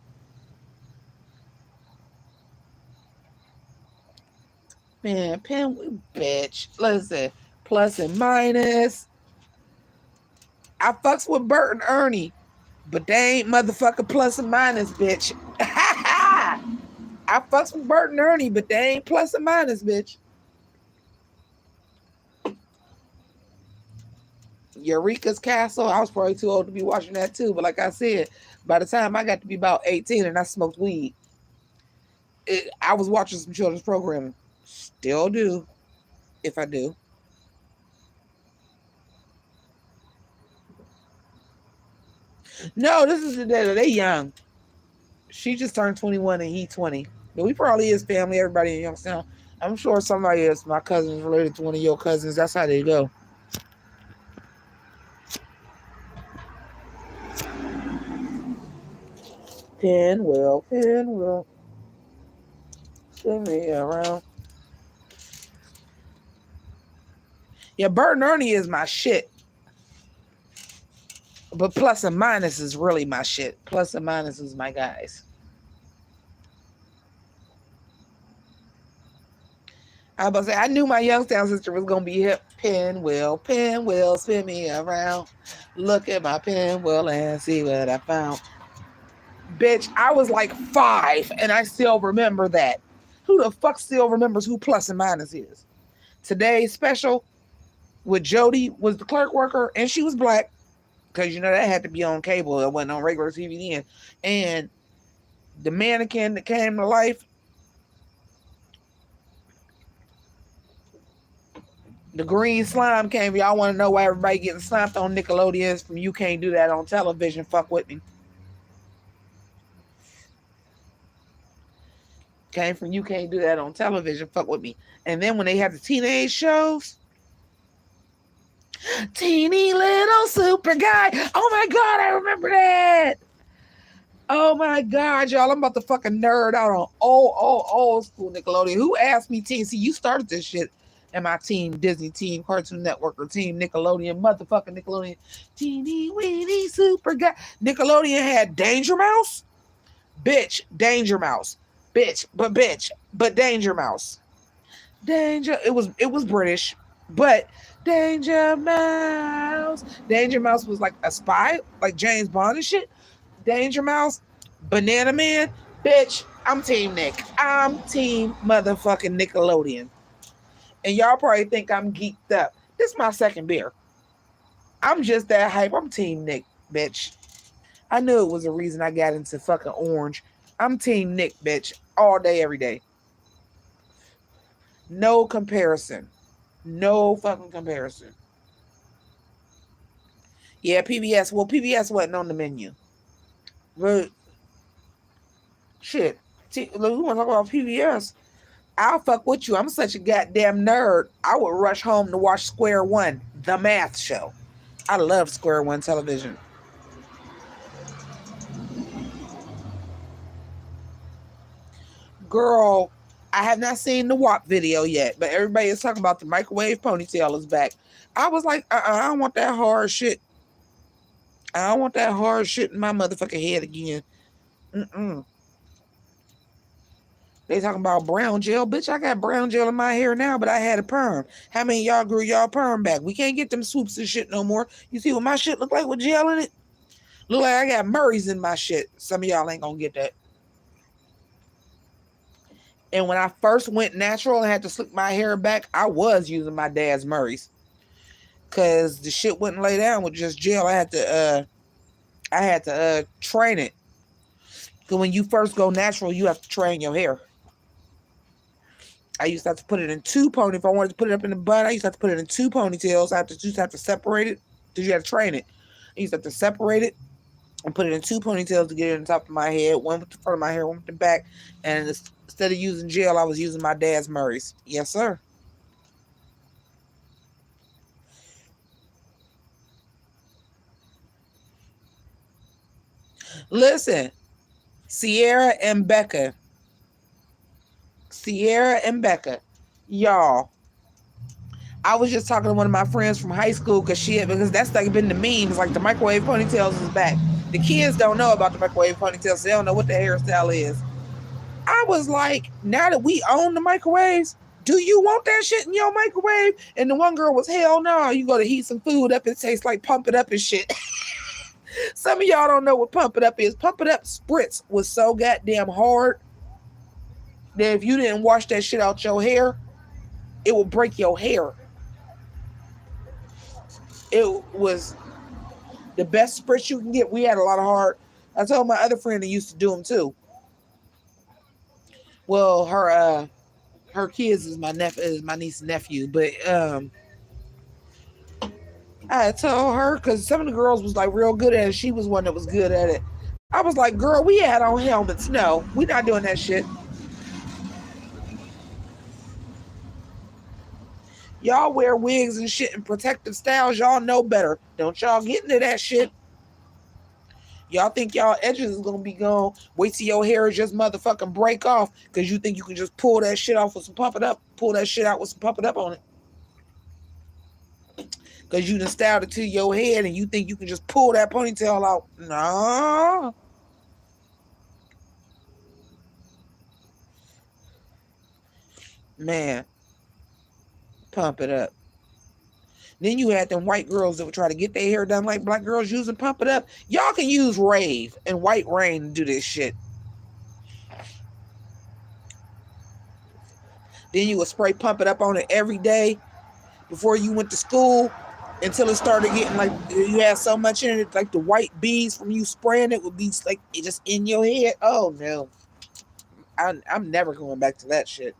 Man, bitch. Listen, plus and minus. I fucks with Bert and Ernie, but they ain't motherfucking plus and minus, bitch. I fucks with Bert and Ernie, but they ain't plus or minus, bitch. Eureka's Castle. I was probably too old to be watching that too. But like I said, by the time I got to be about 18 and I smoked weed, I was watching some children's programming. Still do, if I do. No, this is the day that they young. She just turned 21 and he 20. But we probably is family, everybody in Youngstown. I'm sure somebody is. My cousin's related to one of your cousins. That's how they go. Pinwheel, spin me around. Yeah, Bert and Ernie is my shit. But plus and minus is really my shit. Plus and minus is my guys. I was about to say, I knew my Youngstown sister was going to be hip. Pinwheel, spin me around. Look at my pinwheel and see what I found. Bitch, I was like 5 and I still remember that. Who the fuck still remembers who plus and minus is? Today's special with Jody was the clerk worker and she was black. Because, you know, that had to be on cable. It wasn't on regular TV then. And the mannequin that came to life, the green slime came. Y'all want to know why everybody getting slapped on Nickelodeons from You Can't Do That on Television? Fuck with me. Came from You Can't Do That on Television. Fuck with me. And then when they had the teenage shows, Teeny Little Super Guy. Oh my God, I remember that. Oh my God, y'all, I'm about to fucking nerd out on old school Nickelodeon. Who asked me, Team? See, you started this shit. And my team, Disney, team, Cartoon Network, or team, Nickelodeon, motherfucking Nickelodeon. Teeny weeny super guy. Nickelodeon had Danger Mouse. Bitch, Danger Mouse. Bitch, but Danger Mouse. Danger, it was British, but Danger Mouse. Danger Mouse was like a spy, like James Bond and shit. Danger Mouse, Banana Man, bitch, I'm Team Nick. I'm Team motherfucking Nickelodeon. And y'all probably think I'm geeked up. This is my second beer. I'm just that hype. I'm Team Nick, bitch. I knew it was a reason I got into fucking orange. I'm Team Nick, bitch, all day, every day. No comparison. No fucking comparison. Yeah, PBS. Well, PBS wasn't on the menu. But shit. We want to talk about PBS. I'll fuck with you. I'm such a goddamn nerd. I would rush home to watch Square One, the math show. I love Square One television. Girl, I have not seen the WAP video yet, but everybody is talking about the microwave ponytail is back. I was like, I don't want that hard shit. I don't want that hard shit in my motherfucking head again. They talking about brown gel. Bitch, I got brown gel in my hair now, but I had a perm. How many of y'all grew y'all perm back? We can't get them swoops and shit no more. You see what my shit look like with gel in it? Look like I got Murray's in my shit. Some of y'all ain't gonna get that. And when I first went natural and had to slick my hair back, I was using my dad's Murray's. Cause the shit wouldn't lay down with just gel. I had to train it. Cause when you first go natural, you have to train your hair. I used to have to put it in 2 ponytails. If I wanted to put it up in the bun, I used to have to put it in 2 ponytails. I used to have to separate it because you had to train it. I used to have to separate it and put it in 2 ponytails to get it on top of my head. One with the front of my hair, one with the back. And instead of using gel, I was using my dad's Murray's. Yes, sir. Listen, Sierra and Becca, y'all. I was just talking to one of my friends from high school because that's like been the memes, like the microwave ponytails is back. The kids don't know about the microwave ponytails, so they don't know what the hairstyle is. I was like, now that we own the microwaves, do you want that shit in your microwave? And the one girl was, hell no, you go to heat some food up, it tastes like Pump It Up and shit. Some of y'all don't know what Pump It Up is. Pump It Up Spritz was so goddamn hard. that if you didn't wash that shit out your hair, it would break your hair. It was the best spritz you can get. We had a lot of hard. I told my other friend that used to do them too. Well, her kids is my niece and nephew, but I told her because some of the girls was like real good at it. She was one that was good at it. I was like, girl, we had on helmets. No, we not doing that shit. Y'all wear wigs and shit and protective styles. Y'all know better. Don't y'all get into that shit. Y'all think y'all edges is gonna be gone. Wait till your hair just motherfucking break off because you think you can just pull that shit off with some pump it up. Pull that shit out with some pump it up on it. Because you done styled it to your head and you think you can just pull that ponytail out. No. Man. Pump it up. Then you had them white girls that would try to get their hair done like black girls using pump it up. Y'all can use rave and white rain to do this shit. Then you would spray pump it up on it every day before you went to school until it started getting like you had so much in it, like the white beads from you spraying it would be like it just in your head. Oh no. I'm never going back to that shit.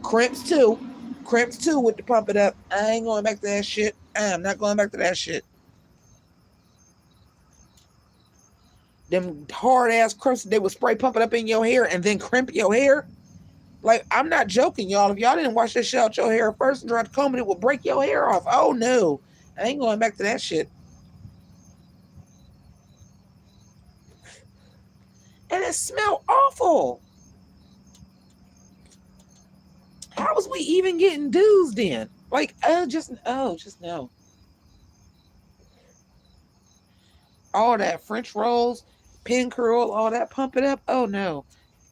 Crimps too with the pump it up. I ain't going back to that shit. I'm not going back to that shit. Them hard ass crimps, they would spray pump it up in your hair and then crimp your hair. Like, I'm not joking, y'all. If y'all didn't wash that shit out your hair first and try to comb it, it will break your hair off. Oh no, I ain't going back to that shit. And it smelled awful. How was we even getting dues then? Like, just no. All that French rolls, pin curl, all that pump it up. Oh no.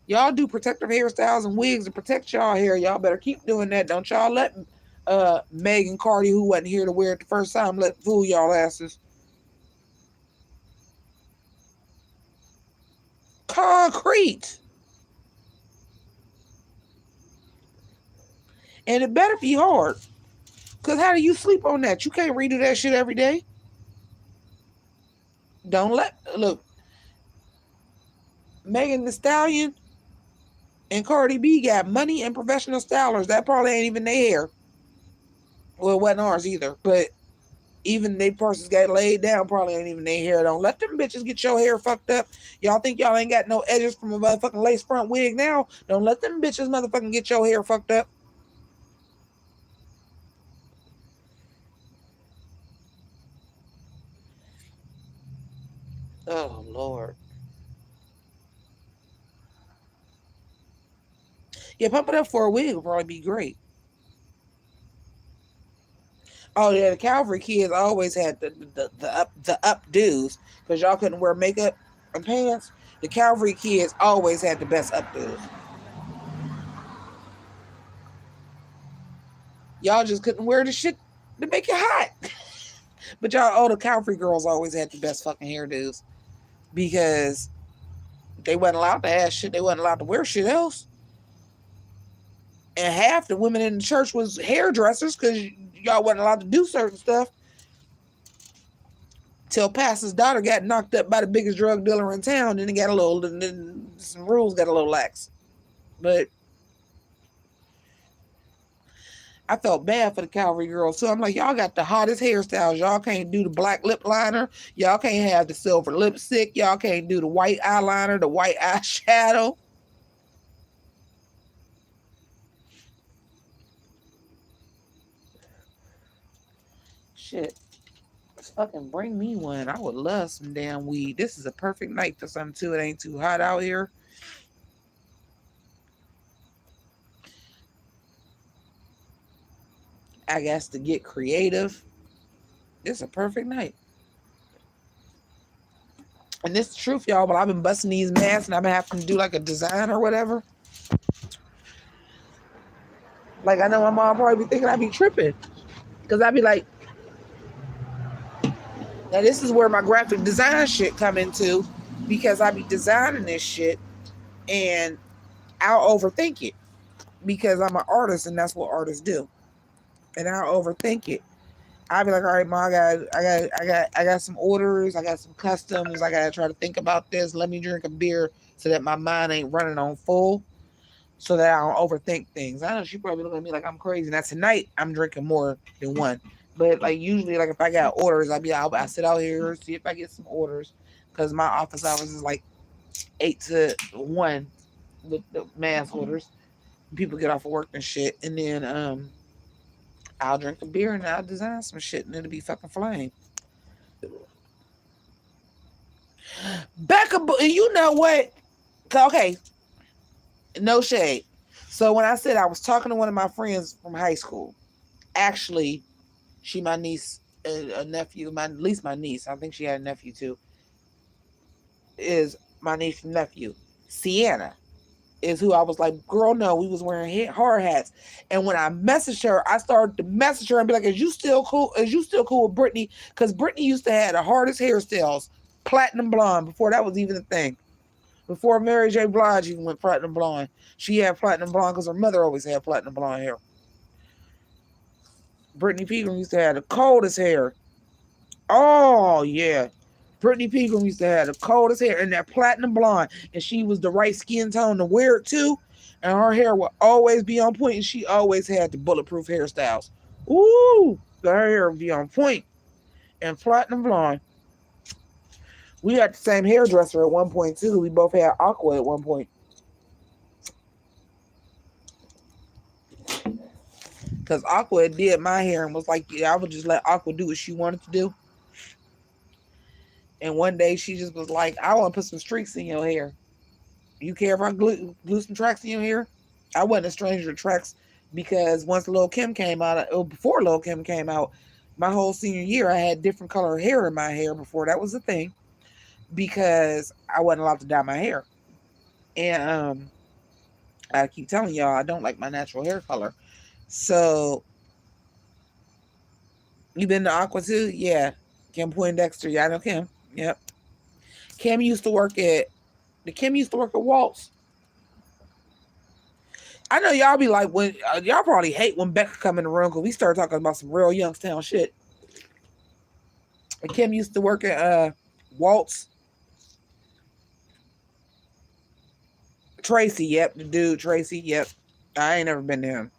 Y'all do protective hairstyles and wigs to protect y'all hair. Y'all better keep doing that. Don't y'all let Megan Cardi, who wasn't here to wear it the first time, let fool y'all asses. Concrete. And it better be hard. Because how do you sleep on that? You can't redo that shit every day. Look, Megan Thee Stallion and Cardi B got money and professional stylers. That probably ain't even their hair. Well, it wasn't ours either. But even they persons got laid down probably ain't even their hair. Don't let them bitches get your hair fucked up. Y'all think y'all ain't got no edges from a motherfucking lace front wig now? Don't let them bitches motherfucking get your hair fucked up. Oh, Lord. Yeah, pump it up for a wig would probably be great. Oh yeah, the Calvary kids always had the updos because y'all couldn't wear makeup and pants. The Calvary kids always had the best updos. Y'all just couldn't wear the shit to make it hot. But y'all, the Calvary girls always had the best fucking hairdos because they wasn't allowed to have shit. They wasn't allowed to wear shit else. And half the women in the church was hairdressers because y'all wasn't allowed to do certain stuff. Till pastor's daughter got knocked up by the biggest drug dealer in town, and then some rules got a little lax. But I felt bad for the Calvary girls too. I'm like, y'all got the hottest hairstyles. Y'all can't do the black lip liner. Y'all can't have the silver lipstick. Y'all can't do the white eyeliner, the white eyeshadow. Shit. Fucking bring me one. I would love some damn weed. This is a perfect night for something too. It ain't too hot out here. I guess to get creative. It's a perfect night. And this is the truth, y'all. But I've been busting these masks and I've been having to do like a design or whatever. Like, I know my mom probably be thinking I'd be tripping. Because I'd be like, now this is where my graphic design shit come into. because I be designing this shit and I'll overthink it because I'm an artist and that's what artists do. And I'll overthink it. I'll be like, all right, ma, I got some orders, I got some customs, I gotta try to think about this. Let me drink a beer so that my mind ain't running on full, so that I don't overthink things. I know she probably looking at me like I'm crazy. Now tonight I'm drinking more than one, but like usually, like if I got orders, I sit out here see if I get some orders, because my office hours is like 8 to 1 with the mass orders. People get off of work and shit, and then I'll drink a beer and I'll design some shit and it'll be fucking flame. Becca, you know what? Okay, no shade. So when I said I was talking to one of my friends from high school, actually, she my niece, a nephew, at least my niece. I think she had a nephew too. Is my niece and nephew, Sienna, is who I was like, girl, no, we was wearing hard hats. And when I messaged her, I started to message her and be like, is you still cool? Is you still cool with Brittany? Because Brittany used to have the hardest hairstyles, platinum blonde, before that was even a thing. Before Mary J. Blige even went platinum blonde, she had platinum blonde because her mother always had platinum blonde hair. Brittany Pegram used to have the coldest hair. Oh, yeah. Brittany Pegram used to have the coldest hair and that platinum blonde. And she was the right skin tone to wear it too. And her hair would always be on point. And she always had the bulletproof hairstyles. Ooh, her hair would be on point. And platinum blonde. We had the same hairdresser at one point too. We both had Aqua at one point. Because Aqua did my hair and was like, yeah, I would just let Aqua do what she wanted to do. And one day she just was like, I want to put some streaks in your hair. You care if I glue some tracks in your hair? I wasn't a stranger to tracks because once Lil' Kim came out, or before Lil' Kim came out, my whole senior year, I had different color hair in my hair before that was a thing because I wasn't allowed to dye my hair. And I keep telling y'all, I don't like my natural hair color. So, you been to Aqua too? Yeah. Kim Poindexter. Yeah, I know Kim. Yep. Kim used to work at Waltz. I know y'all be like, when y'all probably hate when Becca come in the room because we start talking about some real Youngstown shit. And Kim used to work at Waltz. Tracy, yep, the dude Tracy, yep. I ain't never been to him.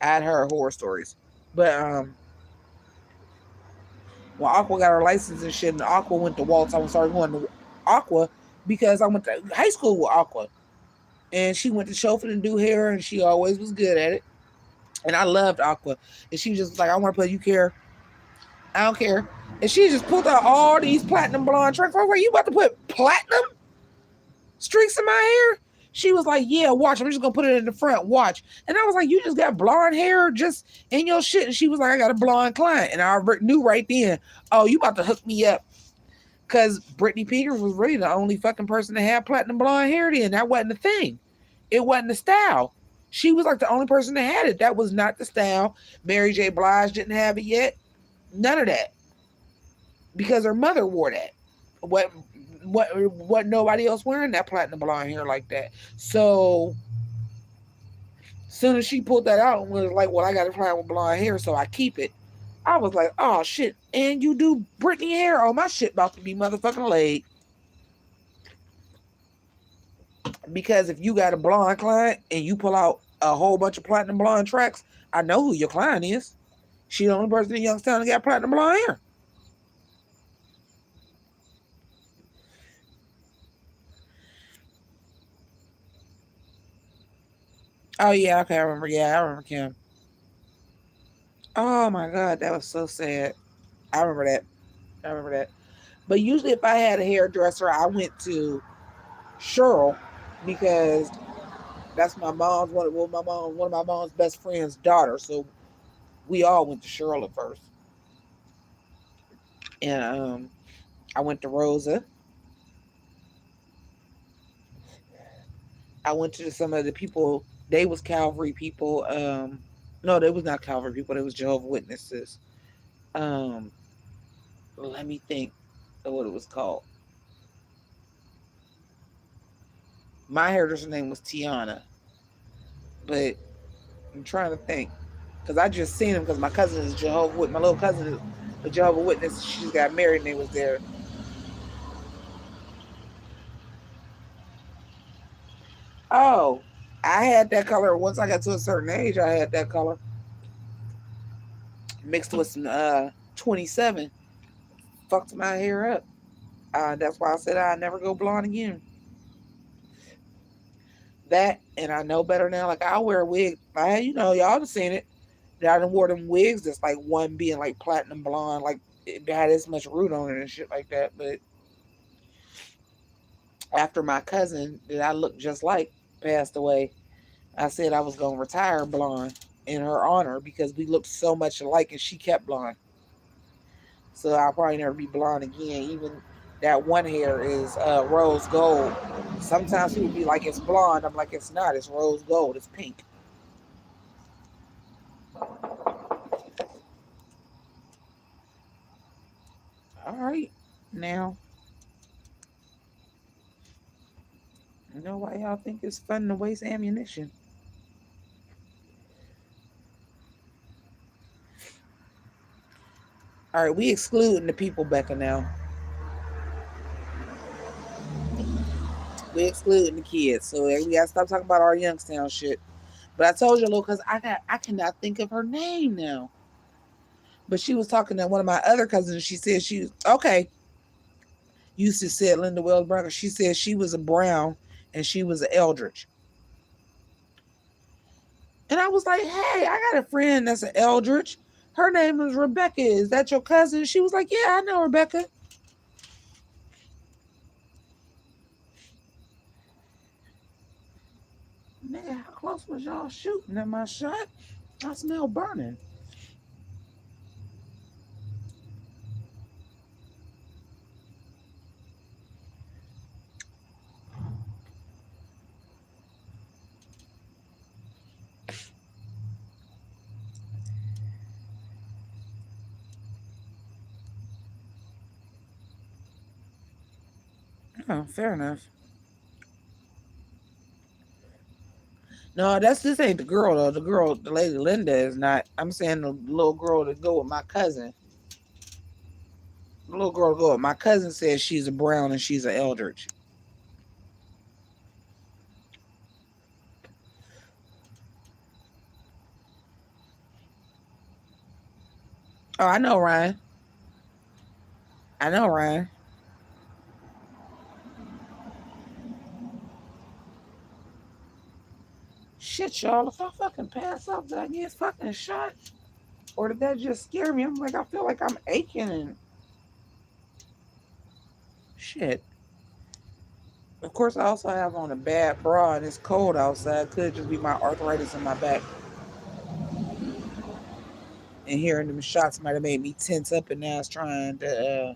I had heard horror stories, but when Aqua got her license and shit, and Aqua went to Waltz, I started going to Aqua because I went to high school with Aqua, and she went to Chauffeur and do hair, and she always was good at it. And I loved Aqua, and she just was like, I want to put, you care? I don't care. And she just pulled out all these platinum blonde tracks. Were you about to put platinum streaks in my hair? She was like, yeah, watch. I'm just going to put it in the front. Watch. And I was like, you just got blonde hair just in your shit. And she was like, I got a blonde client. And I knew right then, oh, you about to hook me up. Because Brittany Peter was really the only fucking person that had platinum blonde hair then. That wasn't the thing. It wasn't the style. She was like the only person that had it. That was not the style. Mary J. Blige didn't have it yet. None of that. Because her mother wore that. What nobody else wearing that platinum blonde hair like that. So soon as she pulled that out and was like, well, I got a platinum blonde hair, so I keep it. I was like, oh shit. And you do Britney hair? Oh, my shit about to be motherfucking laid. Because if you got a blonde client and you pull out a whole bunch of platinum blonde tracks, I know who your client is. She the only person in Youngstown that got platinum blonde hair. Oh yeah, okay, I remember. Yeah, I remember Kim. Oh my god, that was so sad. I remember that. I remember that. But usually, if I had a hairdresser, I went to Cheryl because that's my mom's one of my mom's best friend's daughter. So we all went to Cheryl at first, and I went to Rosa. I went to some of the people. They was Calvary people. No, they was not Calvary people. They was Jehovah's Witnesses. Um, let me think of what it was called. My hairdresser name was Tiana, but I'm trying to think because I just seen him because my cousin is Jehovah Witness. My little cousin is a Jehovah Witness. She got married and they was there. Oh, I had that color once I got to a certain age. I had that color mixed with some 27. Fucked my hair up. That's why I said I'd never go blonde again. That and I know better now. Like I wear a wig. Y'all have seen it. I done wore them wigs that's like one being like platinum blonde, like it had this much root on it and shit like that. But after my cousin that I looked just like passed away, I said I was gonna retire blonde in her honor because we looked so much alike and she kept blonde. So I'll probably never be blonde again. Even that one hair is rose gold. Sometimes people be like it's blonde. I'm like it's not. It's rose gold. It's pink. All right, now you know why y'all think it's fun to waste ammunition. All right, we excluding the people, Becca. Now we excluding the kids, so we gotta stop talking about our Youngstown shit. But I told you, little, because I cannot think of her name now. But she was talking to one of my other cousins. She said she was okay. Used to say Linda Wells Brown. She said she was a Brown and she was an Eldridge. And I was like, hey, I got a friend that's an Eldridge. Her name is Rebecca. Is that your cousin? She was like, yeah, I know Rebecca. Nigga, how close was y'all shooting at my shot? I smell burning. Oh, fair enough. No, this ain't the girl though. The lady Linda is not. I'm saying the little girl to go with my cousin. The little girl to go with my cousin says she's a Brown and she's an Eldridge. Oh, I know Ryan. I know Ryan. Shit, y'all. If I fucking pass out, did I get fucking shot? Or did that just scare me? I'm like, I feel like I'm aching and shit. Of course, I also have on a bad bra and it's cold outside. Could just be my arthritis in my back. And hearing them shots might have made me tense up, and now it's trying to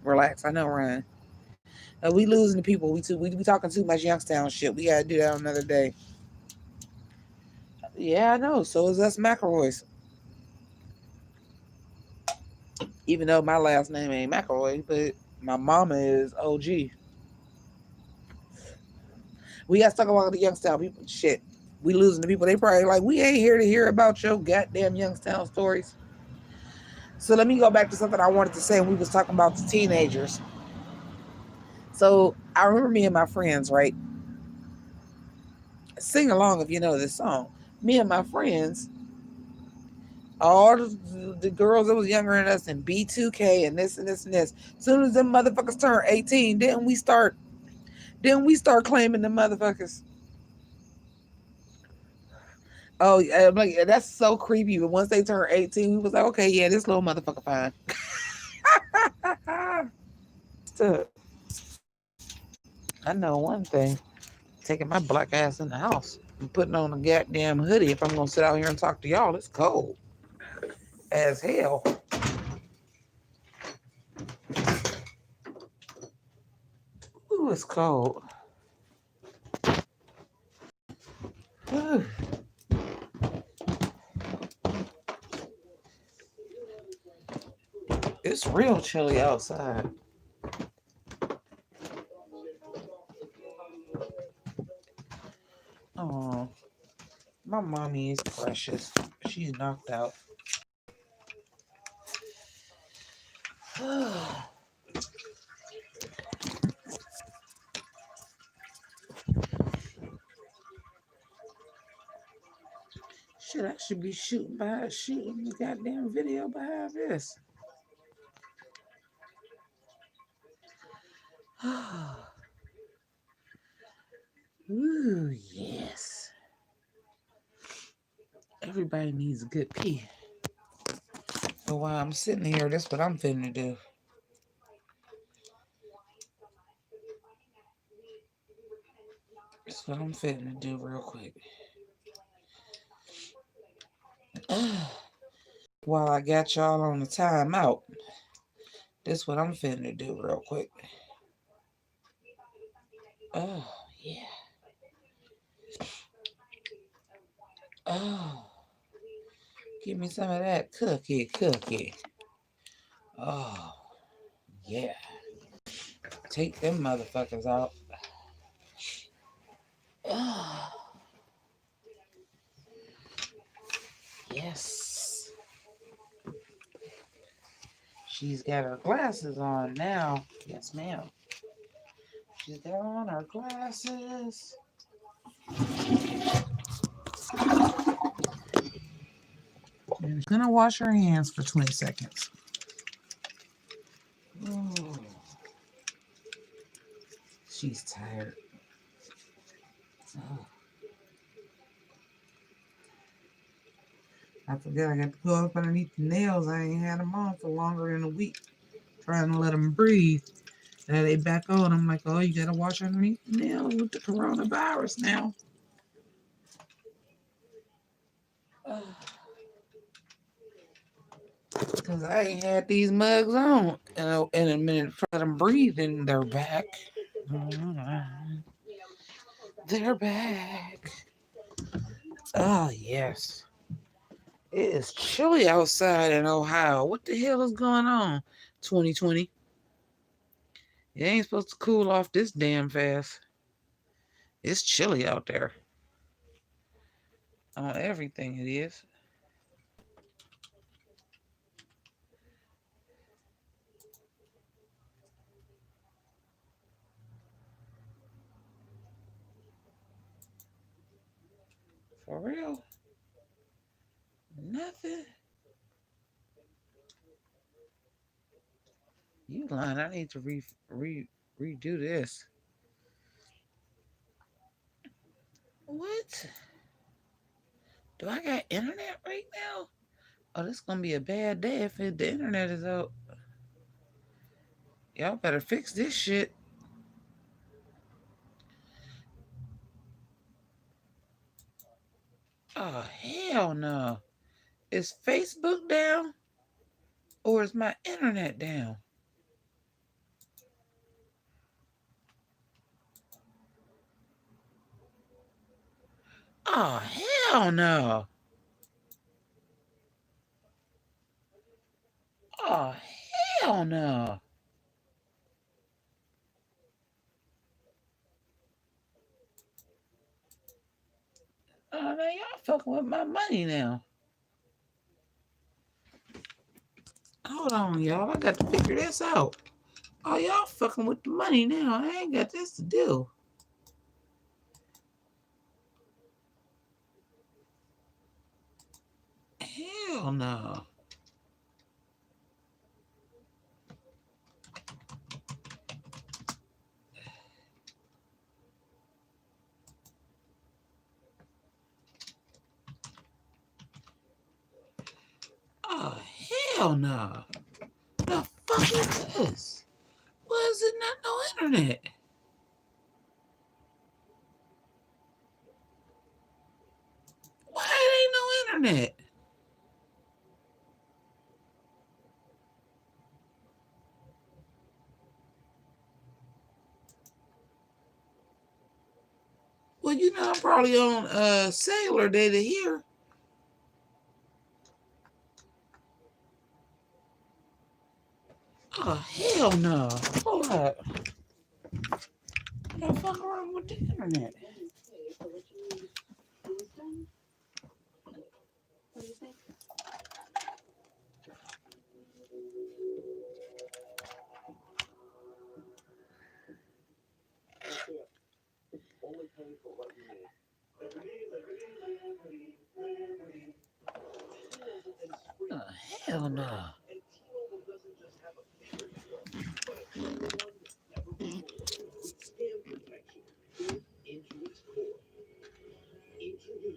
relax. I know, Ryan. We losing the people. We talking too much Youngstown shit. We gotta do that on another day. Yeah, I know. So is us McElroys. Even though my last name ain't McElroy, but my mama is OG. We got to talk about the Youngstown people. Shit. We losing the people. They probably like, we ain't here to hear about your goddamn Youngstown stories. So let me go back to something I wanted to say when we was talking about the teenagers. So I remember me and my friends, right? Sing along if you know this song. Me and my friends, all the girls that was younger than us in B2K and this and this and this. As soon as them motherfuckers turn 18, didn't we start claiming the motherfuckers? Oh, I'm like, that's so creepy. But once they turned 18, we was like, okay, yeah, this little motherfucker fine. So, I know one thing. Taking my black ass in the house and putting on a goddamn hoodie if I'm gonna sit out here and talk to y'all. It's cold as hell. Ooh, it's cold. Ooh. It's real chilly outside. My mommy is precious. She's knocked out. Shit, I should be shooting the goddamn video behind this. Ooh, yes. Everybody needs a good pee. So while I'm sitting here, that's what I'm finna do. That's what I'm finna do real quick. While I got y'all on the timeout, that's what I'm finna do real quick. Oh, yeah. Oh, give me some of that cookie. Oh, yeah. Take them motherfuckers out. Oh, yes. She's got her glasses on now. Yes, ma'am. She's got on her glasses. And she's gonna wash her hands for 20 seconds. Oh. She's tired. Oh. I forgot I got to go up underneath the nails. I ain't had them on for longer than a week. Trying to let them breathe. Now they back on. I'm like, oh, you got to wash underneath the nails with the coronavirus now. Because I ain't had these mugs on in a minute. Try to let them breathe and they're back. They're back. Oh, yes. It is chilly outside in Ohio. What the hell is going on? 2020. It ain't supposed to cool off this damn fast. It's chilly out there. On everything it is. For real? Nothing? You lying. I need to redo this. What? Do I got internet right now? Oh, this is going to be a bad day if the internet is out. Y'all better fix this shit. Oh, hell no. Is Facebook down? Or is my internet down? Oh, hell no. Oh, hell no. Oh, now y'all fucking with my money now. Hold on, y'all. I got to figure this out. Oh, y'all fucking with the money now. I ain't got this to do. Hell no. Oh, hell no. The fuck is this? Why is it not no internet? Why it ain't no internet? Well, you know, I'm probably on cellular data here. Oh, hell no. Hold up. What the fuck wrong with the internet? Hell no.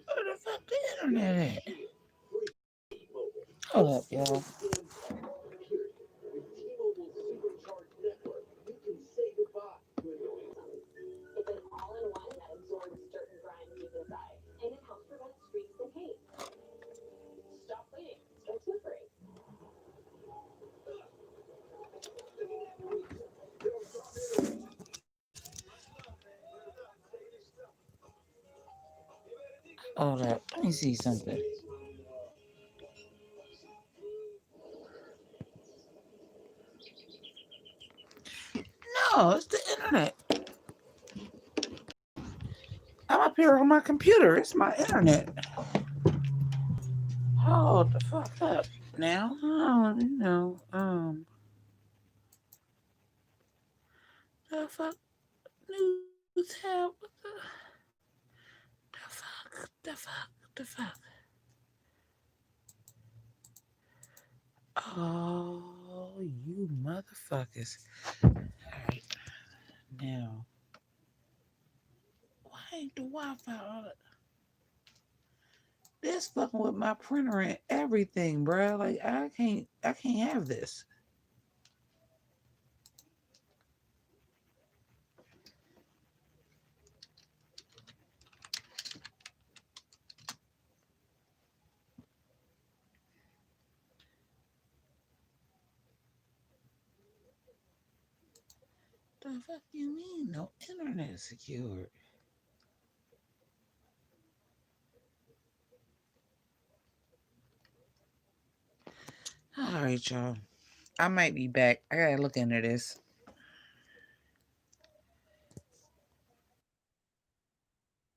Where the fuck the internet at? Hold up, y'all. Hold up. Let me see something. No, it's the internet. I'm up here on my computer. It's my internet. Hold the fuck up now. Oh, the fuck news tab. The fuck. Oh, you motherfuckers. Alright, now. Why ain't the Wi-Fi on it? This fucking with my printer and everything, bro. Like I can't have this. The fuck you mean no internet secured? All right, y'all. I might be back. I gotta look into this.